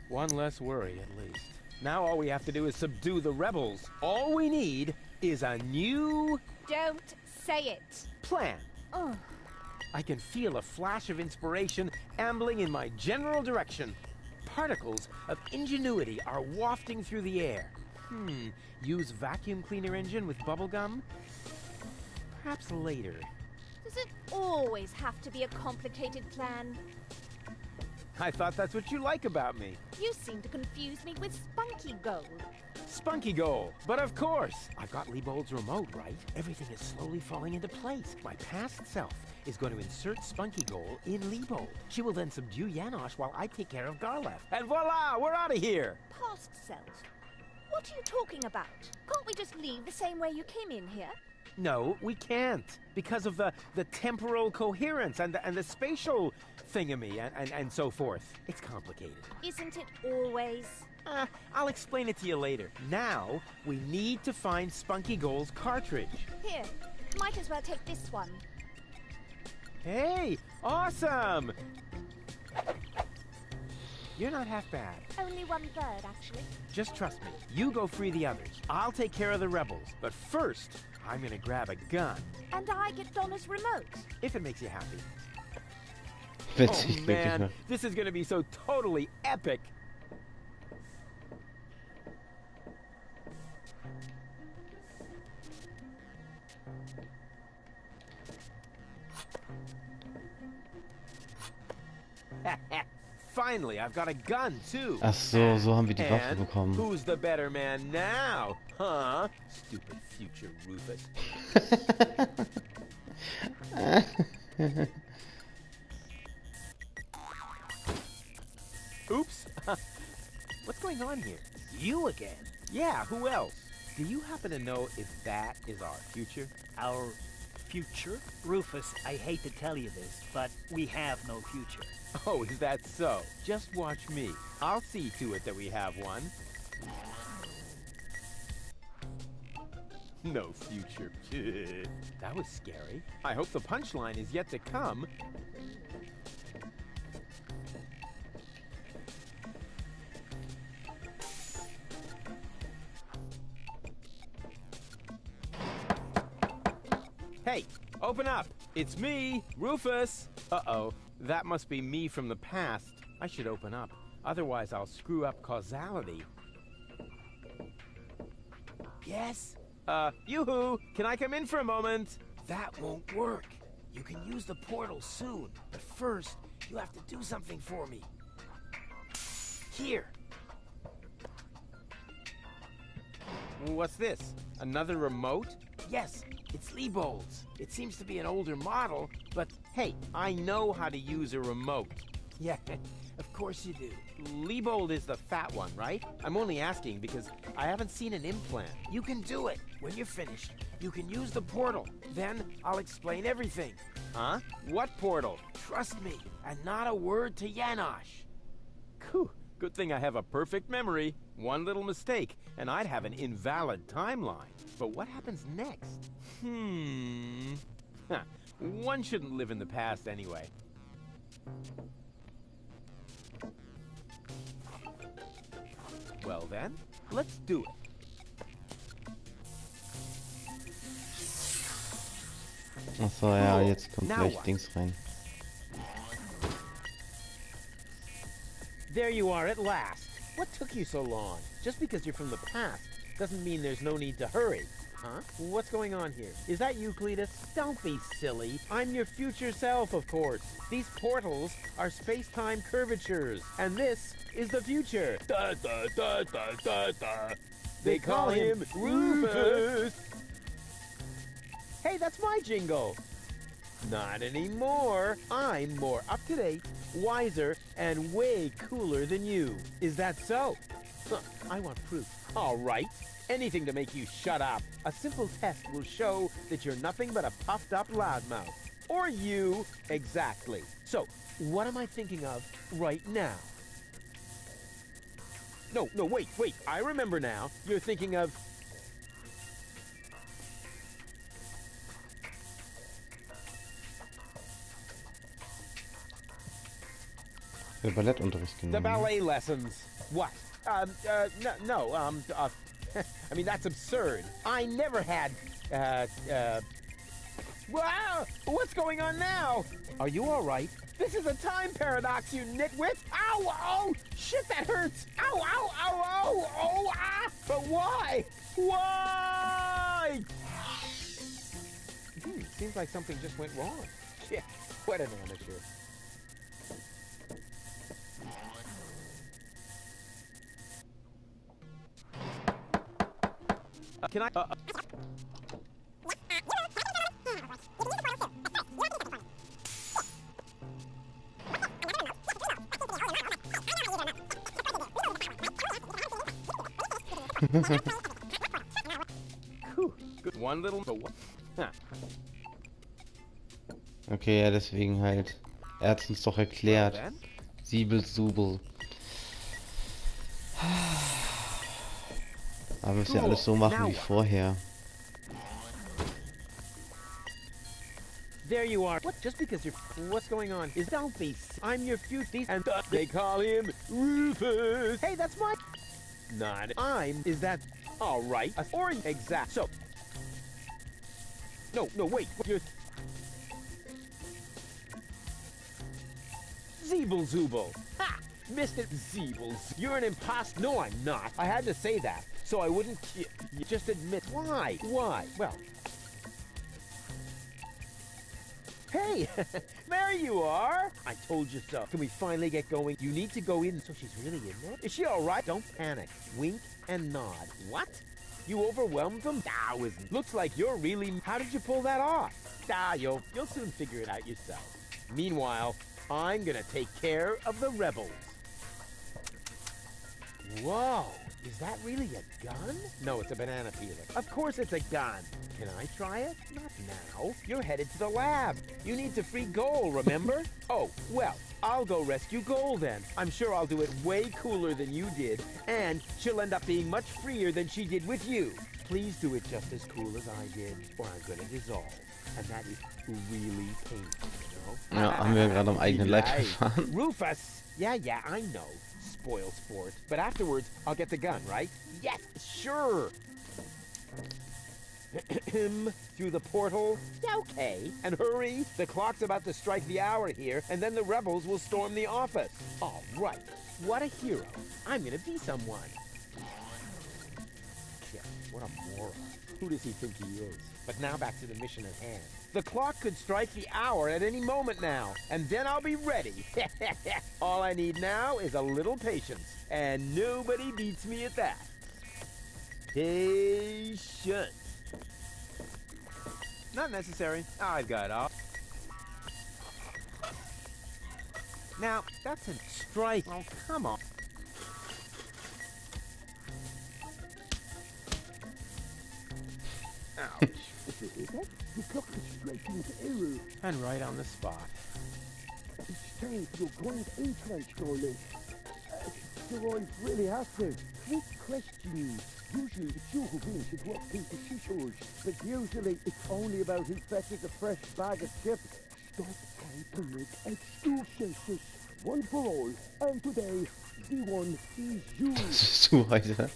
One less worry at least. Now all we have to do is subdue the rebels. All we need is a new... Don't say it. plan. Oh. I can feel a flash of inspiration ambling in my general direction. Particles of ingenuity are wafting through the air. Use vacuum cleaner engine with bubblegum? Perhaps later. Does it always have to be a complicated plan? I thought that's what you like about me. You seem to confuse me with Spunky Gold. Spunky Goal. But of course, I've got Liebold's remote, right? Everything is slowly falling into place. My past self is going to insert Spunky Goal in Liebold. She will then subdue Janosch while I take care of Garlef. And voila, we're out of here! Past self? What are you talking about? Can't we just leave the same way you came in here? No, we can't. Because of the temporal coherence and the spatial thingamy and so forth. It's complicated. Isn't it always? I'll explain it to you later. Now, we need to find Spunky Goal's cartridge. Here, Might as well take this one. Hey, awesome! You're not half bad. Only 1/3, actually. Just trust me. You go free the others. I'll take care of the rebels. But first, I'm gonna grab a gun. And I get Donna's remote. If it makes you happy. Witzig, Oh wirklich. man, this is gonna be so totally epic. Finally, I've got a gun too. Ach so, so haben wir die Waffe And bekommen. who's the better man now? Huh? Stupid future Rufus. Oops. What's going on here? You again? Yeah, who else? Do you happen to know if that is our future? Our future? Rufus, I hate to tell you this, but we have no future. Oh, is that so? Just watch me. I'll see to it that we have one. No future. That was scary. I hope the punchline is yet to come. Hey, open up! It's me, Rufus! Uh-oh, that must be me from the past. I should open up, otherwise I'll screw up causality. Yes? Yoo-hoo! Can I come in for a moment? That won't work. You can use the portal soon, but first, you have to do something for me. Here. What's this? Another remote? Yes, it's Liebold's. It seems to be an older model, but Hey, I know how to use a remote. yeah, of course you do. Liebold is the fat one, right? I'm only asking because I haven't seen an implant. You can do it. When you're finished, you can use the portal. Then I'll explain everything. Huh? What portal? Trust me, and not a word to Janosch. Whew, good thing I have a perfect memory. One little mistake, and I'd have an invalid timeline. But what happens next? Huh. One shouldn't live in the past anyway. Well then, let's do it. Achso, ja, jetzt kommt Now gleich what? Dings rein. There you are at last. What took you so long? Just because you're from the past doesn't mean there's no need to hurry. Huh? What's going on here? Is that you, Cletus? Don't be silly. I'm your future self, of course. These portals are space-time curvatures, and this is the future. Da, da, da, da, da, da. They call him Rufus. Hey, that's my jingle. Not anymore. I'm more up-to-date, wiser, and way cooler than you. Is that so? Huh, I want proof. All right. Anything to make you shut up. A simple test will show that you're nothing but a puffed-up loudmouth. Or you, exactly. So, what am I thinking of right now? No, wait. I remember now. You're thinking of... Ballettunterricht The genommen. ballet lessons. What? No, I mean, that's absurd. I never had, Wow! What's going on now? Are you all right? This is a time paradox, you nitwit! Ow! Oh! Shit, that hurts! Ow! Ow! Ow! Ow! Oh! Ah! But why? Why? Seems like something just went wrong. Yeah, what an amateur. Can I, Good. One little... Huh. Okay, ja, deswegen halt. Er hat's uns doch erklärt. Siebel-Subel. Aber wir müssen ja alles so machen wie vorher. There you are. What? Just because you're... What's going on? Is don't be... I'm your future... And they call him Rufus. Hey, that's my... Not I'm... Is that... All right. Or... Exact. So... No, wait. You're... Zeeble-zooble. Ha! Missed it, Zeebles. You're an imposter. No, I'm not. I had to say that, so I wouldn't... You just admit... Why? Why? Well... Hey! There you are! I told you so. Can we finally get going? You need to go in. So she's really in there? Is she all right? Don't panic. Wink and nod. What? You overwhelmed them? Taoism. Looks like you're really... How did you pull that off? You'll soon figure it out yourself. Meanwhile, I'm gonna take care of the rebels. Whoa! Is that really a gun? No, it's a banana peeler. Of course it's a gun. Can I try it? Not now. You're headed to the lab. You need to free Goal, remember? Oh, well, I'll go rescue Goal then. I'm sure I'll do it way cooler than you did, and she'll end up being much freer than she did with you. Please do it just as cool as I did, or I'm gonna dissolve. And that is really painful, you know? Ja, haben wir gerade am eigenen Leib erfahren. Rufus! Yeah, I know. Spoil sport. But afterwards, I'll get the gun, right? Yes, sure. Through the portal? Okay. And hurry. The clock's about to strike the hour here, and then the rebels will storm the office. All right. What a hero. I'm gonna be someone. Yeah, what a moron. Who does he think he is? But now back to the mission at hand. The clock could strike the hour at any moment now, and then I'll be ready. All I need now is a little patience, and nobody beats me at that. Patience. Not necessary. I've got off. Now, that's a strike. Oh, come on. Ouch. The clock is striking the Aeros. And right on the spot. It's time for your grand entrance, darling. So I really have to. Quick question. Usually it's you who brings the drop into seashores, but usually it's only about who fetches a fresh bag of chips. Stop trying to make excuses. One for all, and today, the one is you. So heute.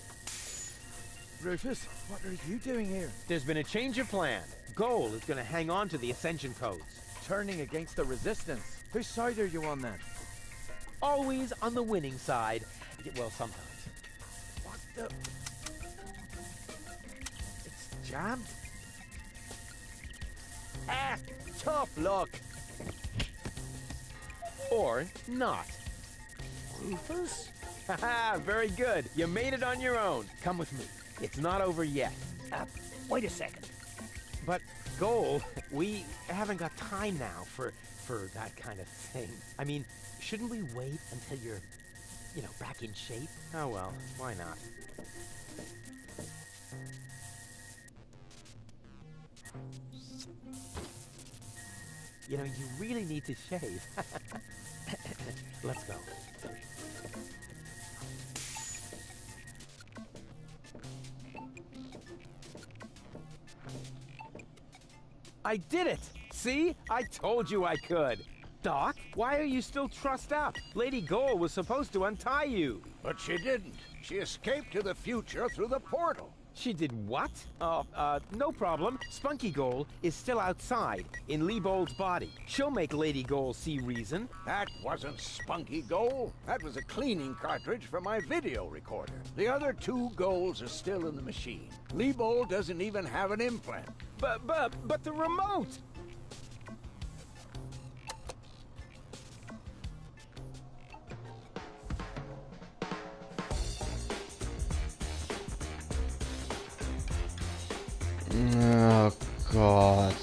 Rufus, what are you doing here? There's been a change of plan. Goal is going to hang on to the Ascension codes. Turning against the Resistance. Whose side are you on then? Always on the winning side. Well, sometimes. What the... It's jammed? Ah! Tough luck! Or not. Rufus? Haha, very good. You made it on your own. Come with me. It's not over yet. Wait a second. But, Goal, we haven't got time now for that kind of thing. I mean, shouldn't we wait until you're, back in shape? Oh well, why not? You really need to shave. Let's go. I did it! See? I told you I could. Doc, why are you still trussed up? Lady Goal was supposed to untie you. But she didn't. She escaped to the future through the portal. She did what? No problem. Spunky Goal is still outside, in Liebold's body. She'll make Lady Goal see reason. That wasn't Spunky Goal. That was a cleaning cartridge for my video recorder. The other two goals are still in the machine. Liebold doesn't even have an implant. But the remote! Oh, God.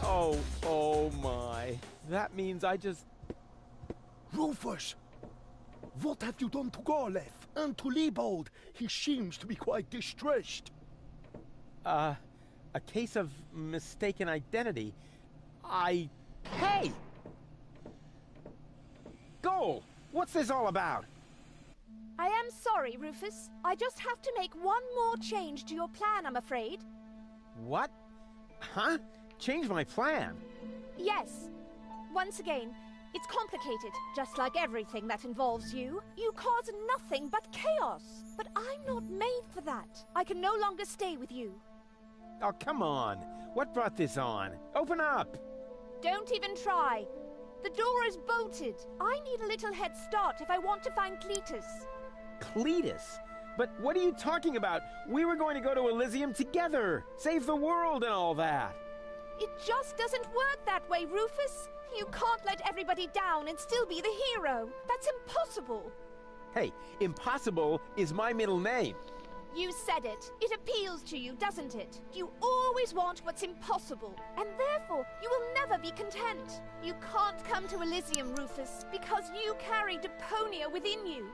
Oh my. That means I just... Rufus! What have you done to Gorlef and to Liebold? He seems to be quite distressed. A case of mistaken identity. Hey! Goal! What's this all about? I am sorry, Rufus. I just have to make one more change to your plan, I'm afraid. What? Huh? Change my plan? Yes. Once again, it's complicated, just like everything that involves you. You cause nothing but chaos. But I'm not made for that. I can no longer stay with you. Oh, come on. What brought this on? Open up! Don't even try. The door is bolted. I need a little head start if I want to find Cletus. Cletus? But what are you talking about? We were going to go to Elysium together. Save the world and all that. It just doesn't work that way, Rufus. You can't let everybody down and still be the hero. That's impossible. Hey, impossible is my middle name. You said it. It appeals to you, doesn't it? You always want what's impossible, and therefore you will never be content. You can't come to Elysium, Rufus, because you carry Deponia within you.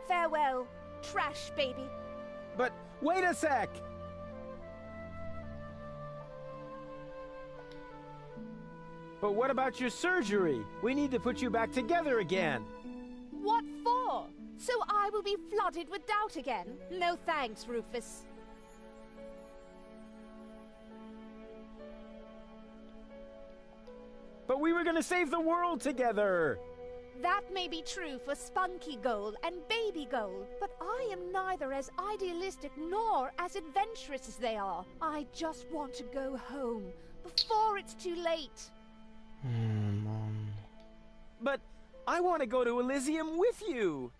Farewell, trash baby. But wait a sec! But what about your surgery? We need to put you back together again. What for? So I will be flooded with doubt again? No thanks, Rufus. But we were gonna save the world together! That may be true for Spunky Goal and Baby Goal, but I am neither as idealistic nor as adventurous as they are. I just want to go home, before it's too late. Mom. But I want to go to Elysium with you!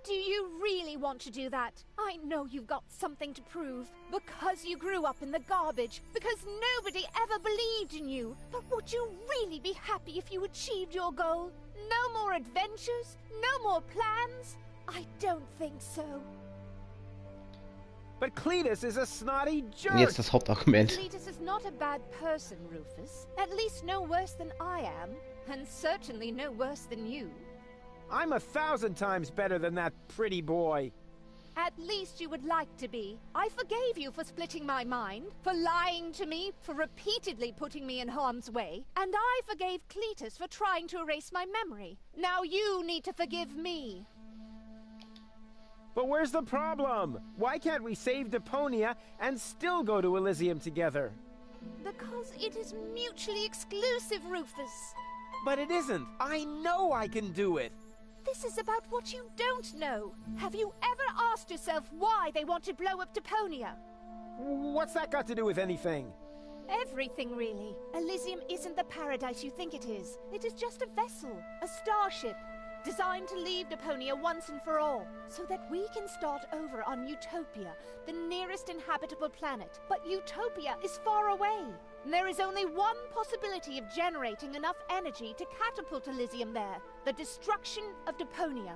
Do you really want to do that? I know you've got something to prove. Because you grew up in the garbage. Because nobody ever believed in you. But would you really be happy if you achieved your goal? No more adventures? No more plans? I don't think so. But Cletus is a snotty jerk! Jetzt das Hauptargument. Cletus is not a bad person, Rufus. At least no worse than I am. And certainly no worse than you. I'm 1,000 times better than that pretty boy. At least you would like to be. I forgave you for splitting my mind, for lying to me, for repeatedly putting me in harm's way, and I forgave Cletus for trying to erase my memory. Now you need to forgive me. But where's the problem? Why can't we save Deponia and still go to Elysium together? Because it is mutually exclusive, Rufus. But it isn't. I know I can do it. This is about what you don't know. Have you ever asked yourself why they want to blow up Deponia? What's that got to do with anything? Everything, really. Elysium isn't the paradise you think it is. It is just a vessel, a starship, designed to leave Deponia once and for all, so that we can start over on Utopia, the nearest inhabitable planet. But Utopia is far away. There is only one possibility of generating enough energy to catapult Elysium there. The destruction of Deponia.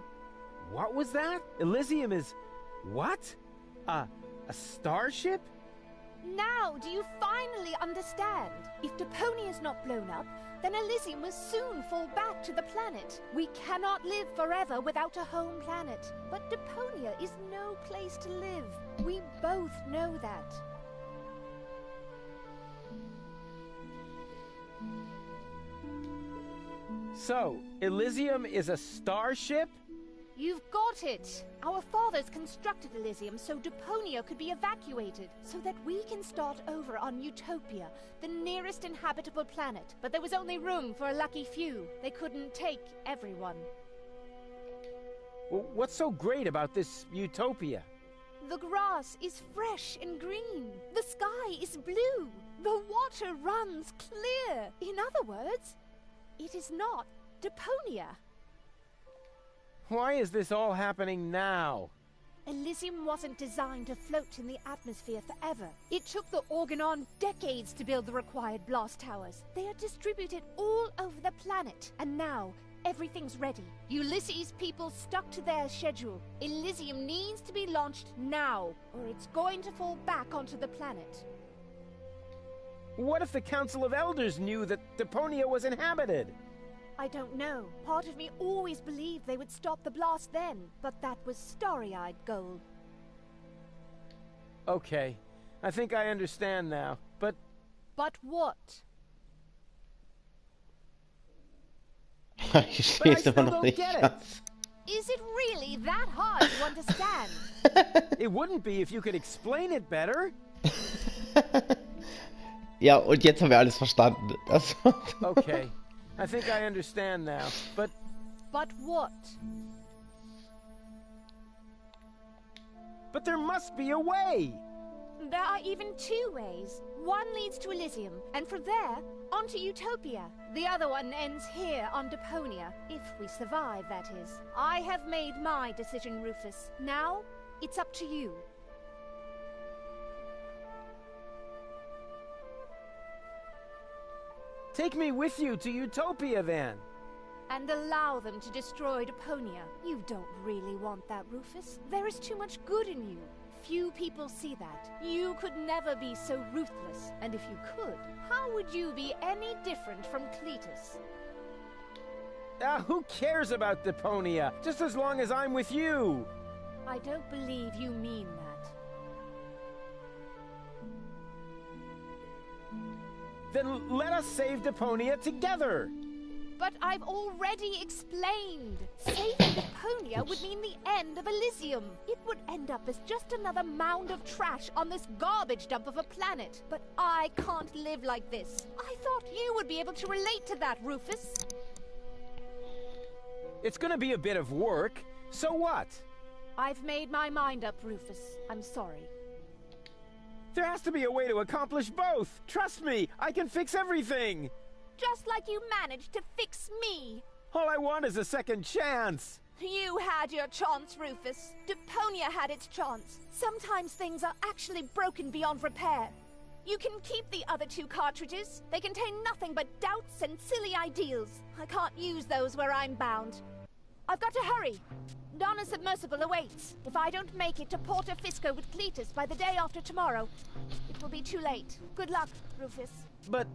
What was that? Elysium is... what? A starship? Now, do you finally understand? If Deponia is not blown up, then Elysium will soon fall back to the planet. We cannot live forever without a home planet. But Deponia is no place to live. We both know that. So, Elysium is a starship? You've got it! Our fathers constructed Elysium so Deponia could be evacuated, so that we can start over on Utopia, the nearest inhabitable planet. But there was only room for a lucky few. They couldn't take everyone. Well, what's so great about this Utopia? The grass is fresh and green. The sky is blue. The water runs clear. In other words, it is not Deponia. Why is this all happening now? Elysium wasn't designed to float in the atmosphere forever. It took the Organon decades to build the required blast towers. They are distributed all over the planet, and now everything's ready. Ulysses' people stuck to their schedule. Elysium needs to be launched now, or it's going to fall back onto the planet. What if the Council of Elders knew that Deponia was inhabited? I don't know. Part of me always believed they would stop the blast then, but that was starry-eyed goal. Okay, I think I understand now, but... But what? Ich verstehe es immer noch nicht. Is it really that hard to understand? It wouldn't be if you could explain it better. Ja, und jetzt haben wir alles verstanden. Das Okay, I think I understand now, but... But what? But there must be a way! There are even two ways. One leads to Elysium, and from there, on to Utopia. The other one ends here on Deponia, if we survive, that is. I have made my decision, Rufus. Now, it's up to you. Take me with you to Utopia, then. And allow them to destroy Deponia. You don't really want that, Rufus. There is too much good in you. Few people see that. You could never be so ruthless. And if you could, how would you be any different from Cletus? Who cares about Deponia? Just as long as I'm with you. I don't believe you mean that. Then let us save Deponia together. But I've already explained. Saving Deponia would mean the end of Elysium. It would end up as just another mound of trash on this garbage dump of a planet. But I can't live like this. I thought you would be able to relate to that, Rufus. It's gonna be a bit of work. So what? I've made my mind up, Rufus. I'm sorry. There has to be a way to accomplish both. Trust me, I can fix everything. Just like you managed to fix me. All I want is a second chance. You had your chance, Rufus. Deponia had its chance. Sometimes things are actually broken beyond repair. You can keep the other two cartridges. They contain nothing but doubts and silly ideals. I can't use those where I'm bound. I've got to hurry. Donna's submersible awaits. If I don't make it to Porto Fisco with Cletus by the day after tomorrow, it will be too late. Good luck, Rufus. But...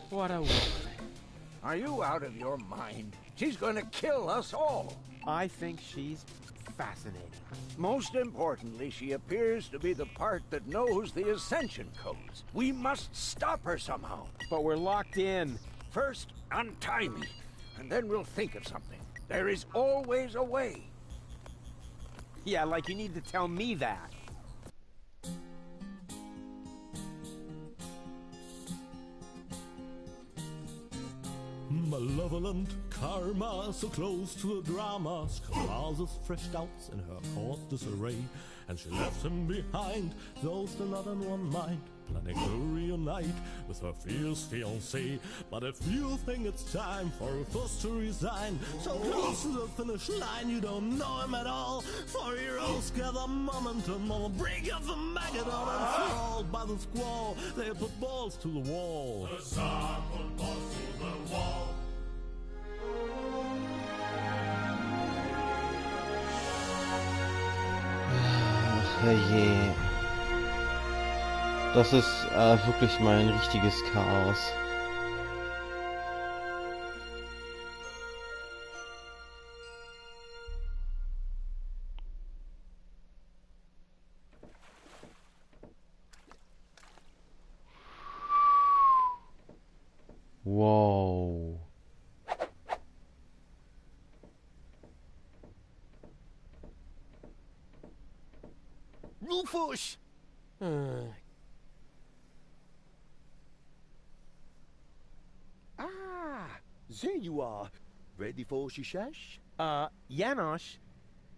what a woman. Are you out of your mind? She's gonna kill us all. I think she's fascinating. Most importantly, she appears to be the part that knows the Ascension codes. We must stop her somehow. But we're locked in. First, untie me, and then we'll think of something. There is always a way. Yeah, like you need to tell me that. Malevolent karma, so close to a drama, causes fresh doubts in her course disarray, and she left him behind, though still not in one mind, planning to reunite with her fierce fiancé. But if you think it's time for Rufus to resign, so close to the finish line you don't know him at all, for heroes gather momentum on the brink of the Magedon, and flawed by the squall, they put balls to the wall. The sun put balls to the wall. Herrje. Das ist wirklich mal ein richtiges Chaos. Wow. Rufus! There you are. Ready for shishash? Janosch,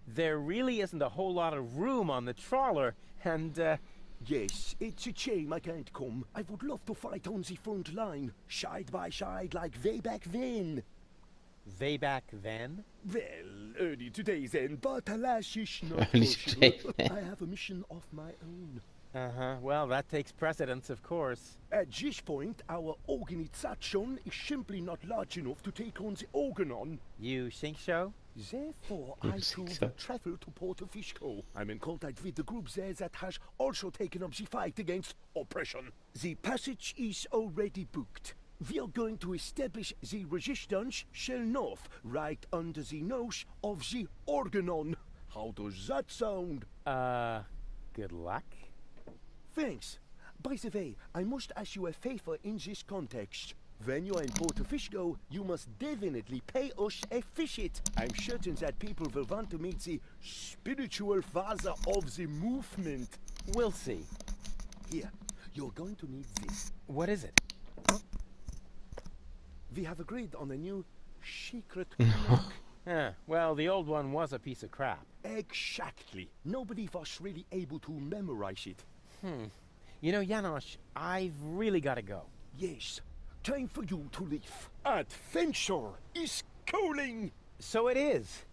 there really isn't a whole lot of room on the trawler, and, Yes, it's a shame I can't come. I would love to fight on the front line, side by side like way back then. way back then? Well, early today then, but alas, it's not Early possible. today then. I have a mission of my own. Uh-huh, well, that takes precedence, of course. At this point, our organization is simply not large enough to take on the Organon. You think so? Therefore, You I think too so? will travel to Porto Fisco. I'm in contact with the group there that has also taken up the fight against oppression. The passage is already booked. We are going to establish the resistance shell north, right under the nose of the Organon. How does that sound? Good luck. Thanks. By the way, I must ask you a favor in this context. when you are in Porto Fisco, you must definitely pay us a visit. I'm certain that people will want to meet the spiritual father of the movement. We'll see. Here, you're going to need this. What is it? We have agreed on a new secret clock. Well, the old one was a piece of crap. Exactly. Nobody was really able to memorize it. You know, Janosch, I've really got to go. Yes. Time for you to leave. Adventure is calling. So it is.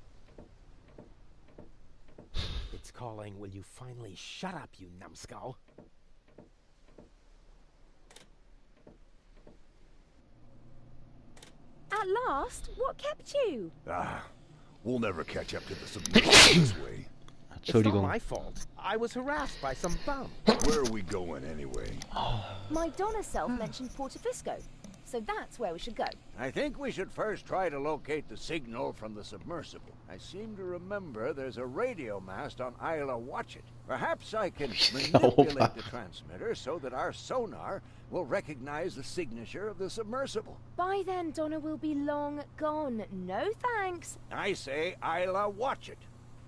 It's calling. Will you finally shut up, you numbskull? At last? What kept you? We'll never catch up to the submersible this way. It's not my fault. I was harassed by some bum. Where are we going anyway? My Donna self mentioned Porto Fisco, so that's where we should go. I think we should first try to locate the signal from the submersible. I seem to remember there's a radio mast on Isla Watch It. Perhaps I can manipulate the transmitter so that our sonar will recognize the signature of the submersible. By then, Donna will be long gone. No thanks. I say Isla Watch It.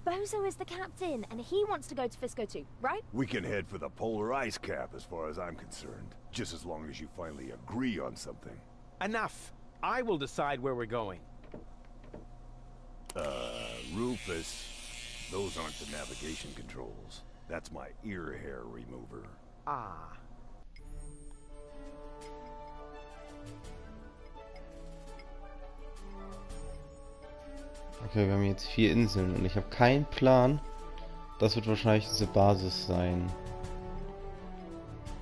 Bozo is the captain, and he wants to go to Fisco too, right? We can head for the polar ice cap as far as I'm concerned. Just as long as you finally agree on something. Enough. I will decide where we're going. Rufus, those aren't the navigation controls. That's my ear hair remover. Ah. Okay, wir haben jetzt 4 Inseln und ich habe keinen Plan. Das wird wahrscheinlich diese Basis sein.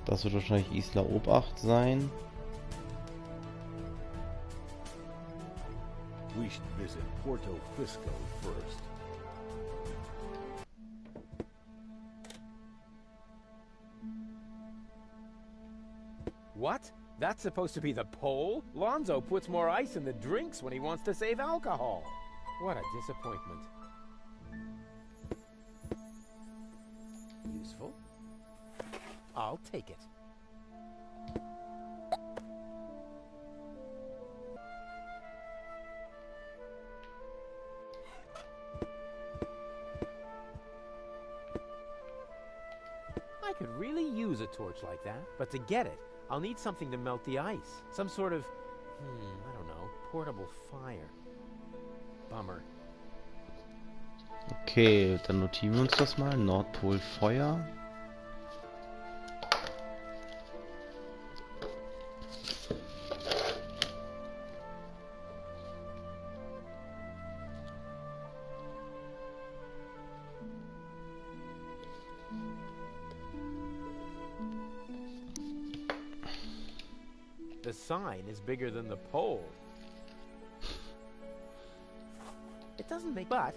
Das wird wahrscheinlich Isla Obacht sein. We should visit Porto Fisco first. What? That's supposed to be the pole? Lonzo puts more ice in the drinks when he wants to save alcohol. What a disappointment. Useful. I'll take it. I could really use a torch like that, but to get it, I'll need something to melt the ice. Some sort of, I don't know, portable fire. Bummer. Okay, dann notieren wir uns das mal. Nordpol Feuer. The sign is bigger than the pole. It doesn't make... But...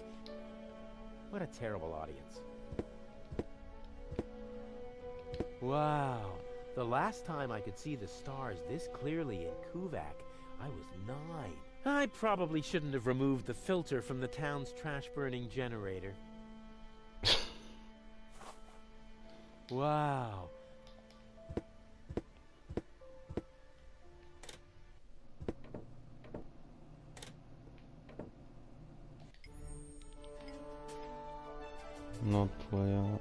what a terrible audience. Wow. The last time I could see the stars this clearly in Kuvak, I was 9. I probably shouldn't have removed the filter from the town's trash-burning generator. Wow. Nordpol, ja.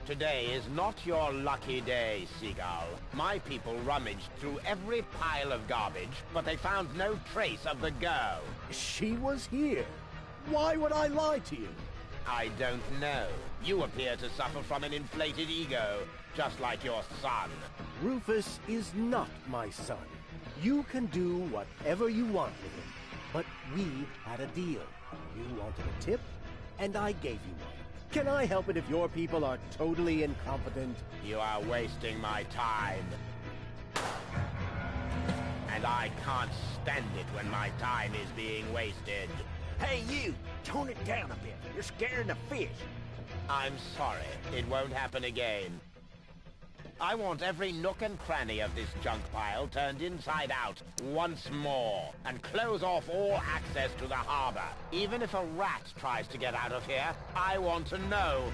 Today is not your lucky day, Seagull. My people rummaged through every pile of garbage, but they found no trace of the girl. She was here. Why would I lie to you? I don't know. You appear to suffer from an inflated ego, just like your son. Rufus is not my son. You can do whatever you want with him. But we had a deal. You wanted a tip, and I gave you one. Can I help it if your people are totally incompetent? You are wasting my time. And I can't stand it when my time is being wasted. Hey, you! Tone it down a bit. You're scaring the fish. I'm sorry. It won't happen again. I want every nook and cranny of this junk pile turned inside out once more, and close off all access to the harbor. Even if a rat tries to get out of here, I want to know.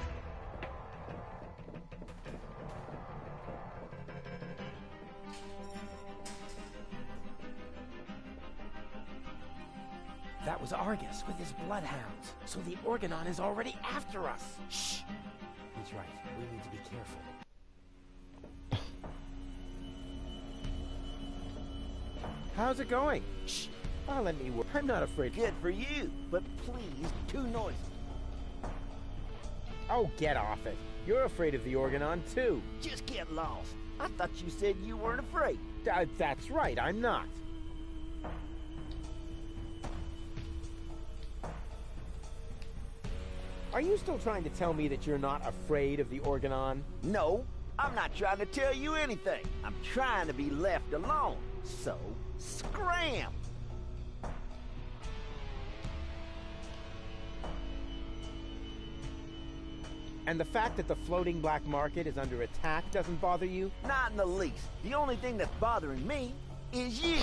That was Argus with his bloodhounds, so the Organon is already after us. Shh! He's right. We need to be careful. How's it going? Shh! Oh, let me work. I'm not afraid. Good for you, but please, too noisy. Oh, get off it. You're afraid of the Organon, too. Just get lost. I thought you said you weren't afraid. That's right, I'm not. Are you still trying to tell me that you're not afraid of the Organon? No, I'm not trying to tell you anything. I'm trying to be left alone. So, scram! And the fact that the floating black market is under attack doesn't bother you? Not in the least. The only thing that's bothering me is you.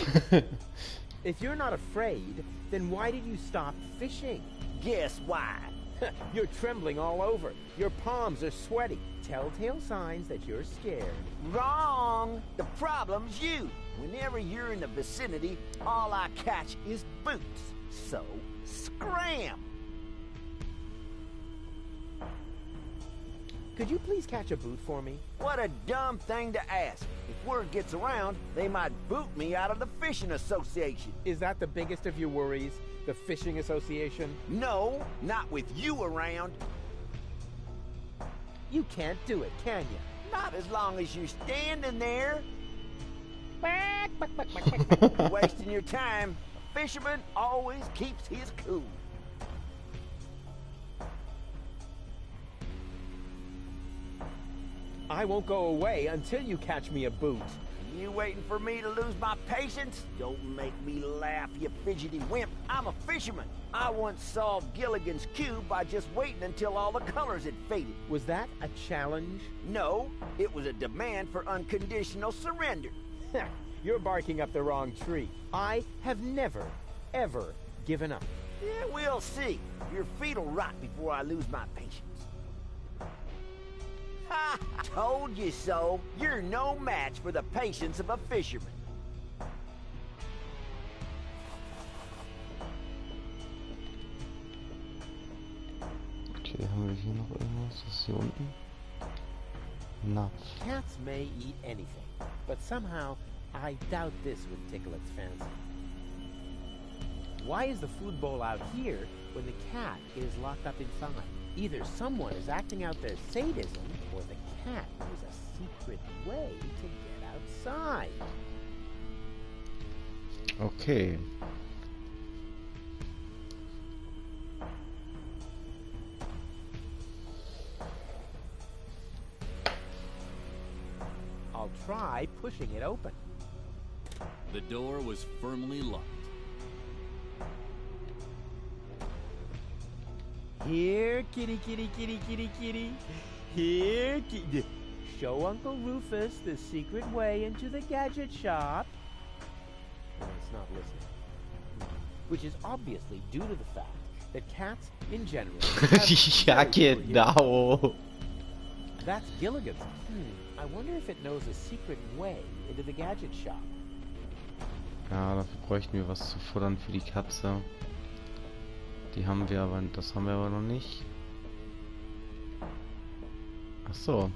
If you're not afraid, then why did you stop fishing? Guess why? You're trembling all over. Your palms are sweaty. Telltale signs that you're scared. Wrong! The problem's you. Whenever you're in the vicinity, all I catch is boots. So, scram! Could you please catch a boot for me? What a dumb thing to ask. If word gets around, they might boot me out of the fishing association. Is that the biggest of your worries? The fishing association? No, not with you around. You can't do it, can you? Not as long as you're standing there. Wasting your time. A fisherman always keeps his cool. I won't go away until you catch me a boot. You waiting for me to lose my patience? Don't make me laugh, you fidgety wimp. I'm a fisherman. I once solved Gilligan's Cube by just waiting until all the colors had faded. Was that a challenge? No, it was a demand for unconditional surrender. You're barking up the wrong tree. I have never, ever given up. Yeah, we'll see. Your feet'll rot before I lose my patience. Ha! Told you so. You're no match for the patience of a fisherman. Okay, haben wir hier noch irgendwas? Was ist hier unten? Napf. Cats may eat anything, but somehow I doubt this would tickle its fancy. Why is the food bowl out here when the cat is locked up inside? Either someone is acting out their sadism, or the cat knows a secret way to get outside. Okay. I'll try pushing it open. The door was firmly locked. Here, kitty, kitty, kitty, kitty, kitty. Here, kitty. Show Uncle Rufus the secret way into the gadget shop. No, it's not listening. Which is obviously due to the fact that cats, in general... Ja, genau. That's Gilligan's. I wonder if it knows a secret way into the gadget shop. Ja, dafür bräuchten wir was zu futtern für die Katze. Die haben wir aber, das haben wir aber noch nicht. Ach so.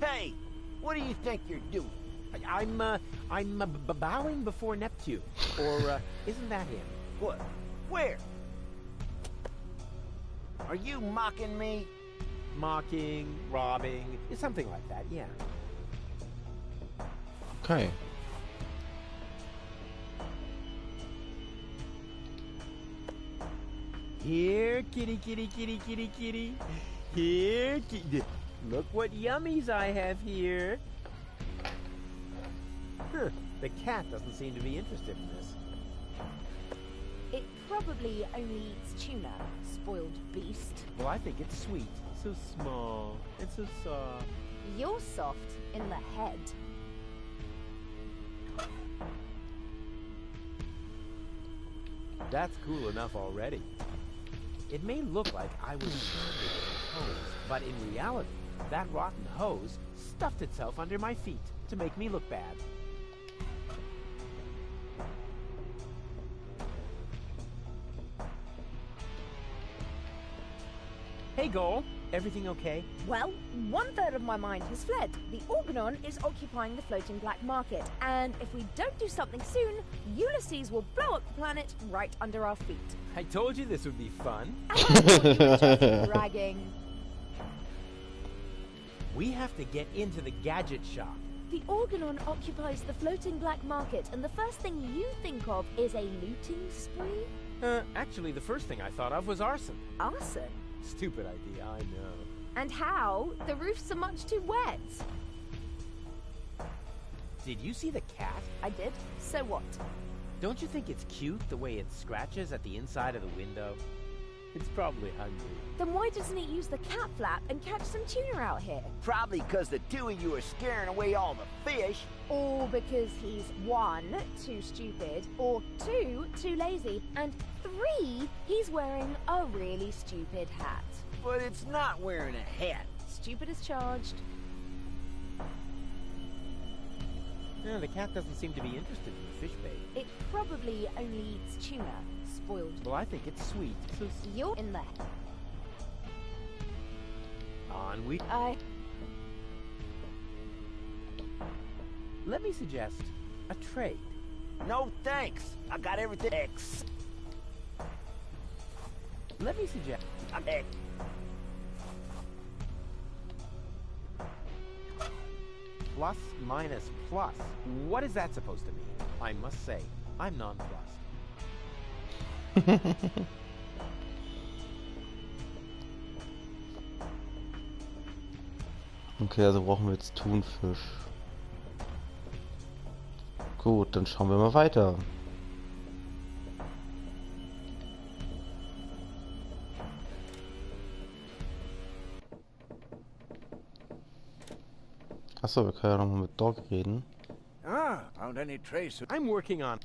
Hey, what do you think you're doing? I'm bowing before Neptune. Or, isn't that him? What? Where? Are you mocking me? Mocking, robbing, something like that, yeah. Okay. Here, kitty, kitty, kitty, kitty, kitty. Here, kitty. Look what yummies I have here. Huh, the cat doesn't seem to be interested in this. It probably only eats tuna, spoiled beast. Well, I think it's sweet. So small and so soft. You're soft in the head. That's cool enough already. It may look like I was stranded in a hose, but in reality, that rotten hose stuffed itself under my feet to make me look bad. Hey, Goal. Everything okay? Well, 1/3 of my mind has fled. The Organon is occupying the floating black market, and if we don't do something soon, Ulysses will blow up the planet right under our feet. I told you this would be fun. And I thought you were just bragging. We have to get into the gadget shop. The Organon occupies the floating black market, and the first thing you think of is a looting spree? Actually, the first thing I thought of was arson. Arson? Stupid idea, I know. And how? The roofs are much too wet. Did you see the cat? I did. So what? Don't you think it's cute the way it scratches at the inside of the window? It's probably hungry. Then why doesn't it use the cat flap and catch some tuna out here? Probably because the two of you are scaring away all the fish. Or because he's 1, too stupid, or 2, too lazy, and 3, he's wearing a really stupid hat. But it's not wearing a hat. Stupid is charged. No, the cat doesn't seem to be interested in the fish bait. It probably only eats tuna. Spoiled. Well, I think it's sweet. So you're in there. On we... Let me suggest a trade. No thanks. I got everything. X. Let me suggest... X. Plus, minus, plus. What is that supposed to mean? I must say, I'm nonplussed. Okay, also brauchen wir jetzt Thunfisch. Gut, dann schauen wir mal weiter. Achso, wir können ja nochmal mit Dog reden. Ah, found any trace of... I'm working on...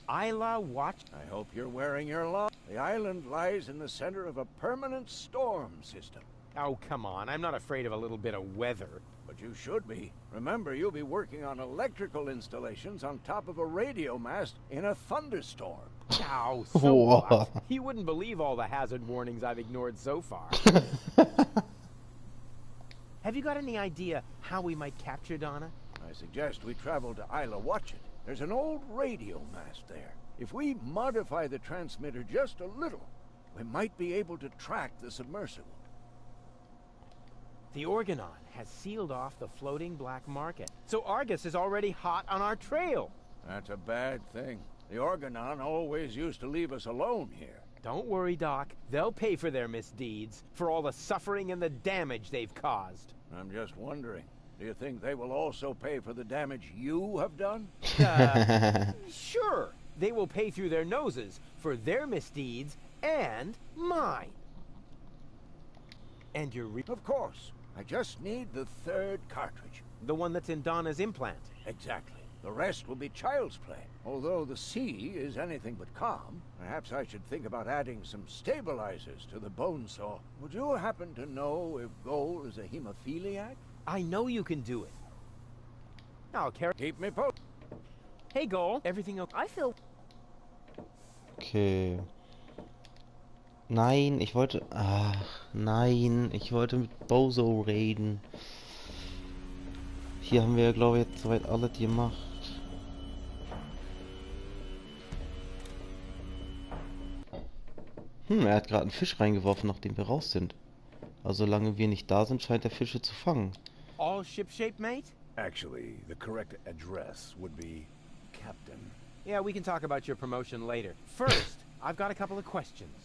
Isla, watch... I hope you're wearing your lock. The island lies in the center of a permanent storm system. Oh, come on. I'm not afraid of a little bit of weather. But you should be. Remember, you'll be working on electrical installations on top of a radio mast in a thunderstorm. Oh, so what? You wouldn't believe all the hazard warnings I've ignored so far. Have you got any idea how we might capture Donna? I suggest we travel to Isla Watch It. There's an old radio mast there. If we modify the transmitter just a little, we might be able to track the submersible. The Organon has sealed off the floating black market, so Argus is already hot on our trail. That's a bad thing. The Organon always used to leave us alone here. Don't worry, Doc. They'll pay for their misdeeds, for all the suffering and the damage they've caused. I'm just wondering, do you think they will also pay for the damage you have done? Sure. They will pay through their noses for their misdeeds and mine. And your Of course. I just need the 3rd cartridge. The one that's in Donna's implant. Exactly. The rest will be child's play. Although the sea is anything but calm, perhaps I should think about adding some stabilizers to the bone saw. Would you happen to know if Goal is a hemophiliac? I know you can do it. I'll carry... Keep me posted. Hey, Goal. Everything okay? I feel... Okay. Nein, ich wollte... Ach, nein. Ich wollte mit Bozo reden. Hier haben wir, glaube ich, jetzt soweit alles gemacht. Er hat gerade einen Fisch reingeworfen, nachdem wir raus sind. Also solange wir nicht da sind, scheint er Fische zu fangen. All shipshape, mate? Actually, the correct address would be Captain. Yeah, we can talk about your promotion later. First, I've got a couple of questions.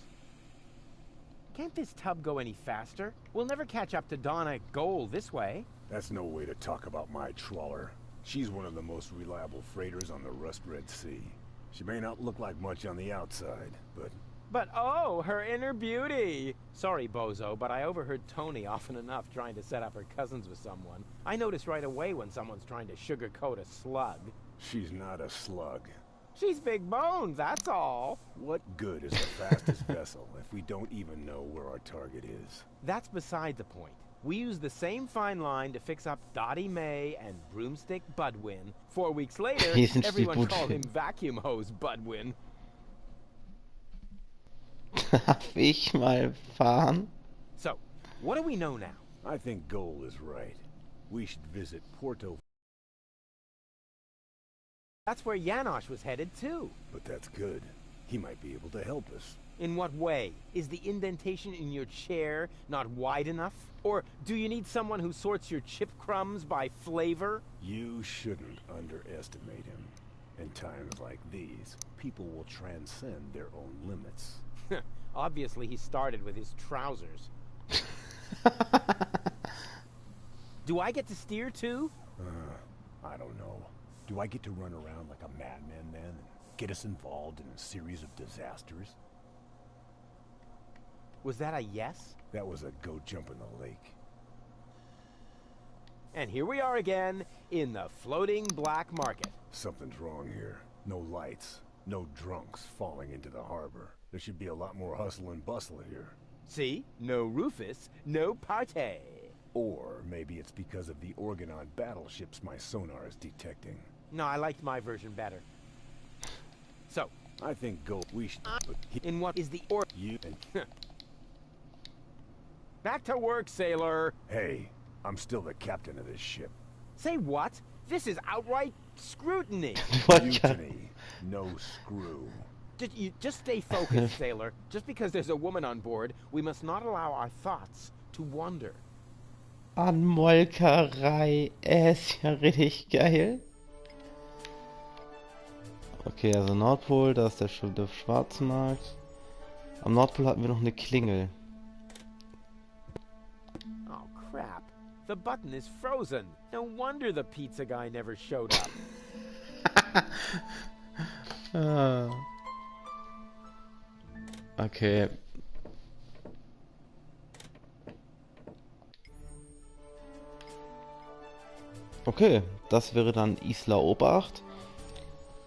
Can't this tub go any faster? We'll never catch up to Donna at Goal this way. That's no way to talk about my trawler. She's one of the most reliable freighters on the Rust Red Sea. She may not look like much on the outside, but But oh, her inner beauty! Sorry, bozo, but I overheard Tony often enough trying to set up her cousins with someone. I notice right away when someone's trying to sugarcoat a slug. She's not a slug. She's big bones, that's all. What good is the fastest vessel if we don't even know where our target is? That's beside the point. We used the same fine line to fix up Dottie May and Broomstick Budwin. 4 weeks later, everyone called him Vacuum Hose Budwin. Darf ich mal fahren? So, what do we know now? I think Goal is right. We should visit Porto. That's where Janosch was headed too. But that's good. He might be able to help us. In what way? Is the indentation in your chair not wide enough? Or do you need someone who sorts your chip crumbs by flavor? You shouldn't underestimate him. In times like these, people will transcend their own limits. Obviously, he started with his trousers. Do I get to steer too? I don't know. Do I get to run around like a madman then and get us involved in a series of disasters? Was that a yes? That was a go jump in the lake. And here we are again in the floating black market. Something's wrong here. No lights, no drunks falling into the harbor. There should be a lot more hustle and bustle here. See? No Rufus, no party. Or maybe it's because of the Orgonon battleships my sonar is detecting. No, I liked my version better. So, I think we should... in what is the You and... Back to work, sailor. Hey, I'm still the captain of this ship. Say what? This is outright scrutiny. Mutiny. No screw. Just stay focused, sailor. Just because there's a woman on board, we must not allow our thoughts to wander. Anmolkerei. Ist ja richtig geil. Okay, also Nordpol, da ist der Schwarzmarkt. Am Nordpol hatten wir noch eine Klingel. Oh crap. The button is frozen. No wonder the pizza guy never showed up. Okay. Okay, das wäre dann Isla Obacht.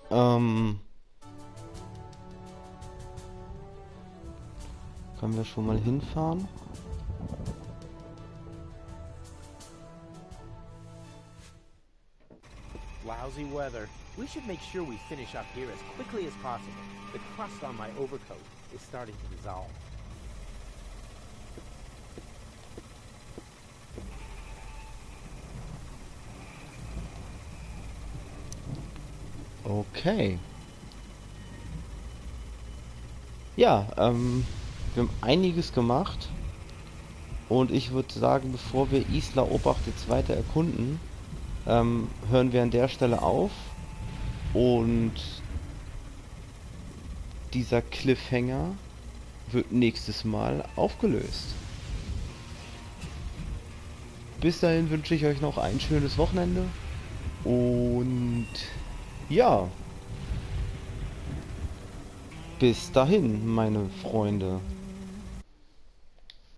Können wir schon mal hinfahren? Lousy weather. We should make sure we finish up here as quickly as possible. The crust on my overcoat is starting to dissolve. Okay. Ja, wir haben einiges gemacht. Und ich würde sagen, bevor wir Isla Obacht jetzt weiter erkunden, hören wir an der Stelle auf. Und dieser Cliffhanger wird nächstes Mal aufgelöst. Bis dahin wünsche ich euch noch ein schönes Wochenende. Und ja, bis dahin, meine Freunde.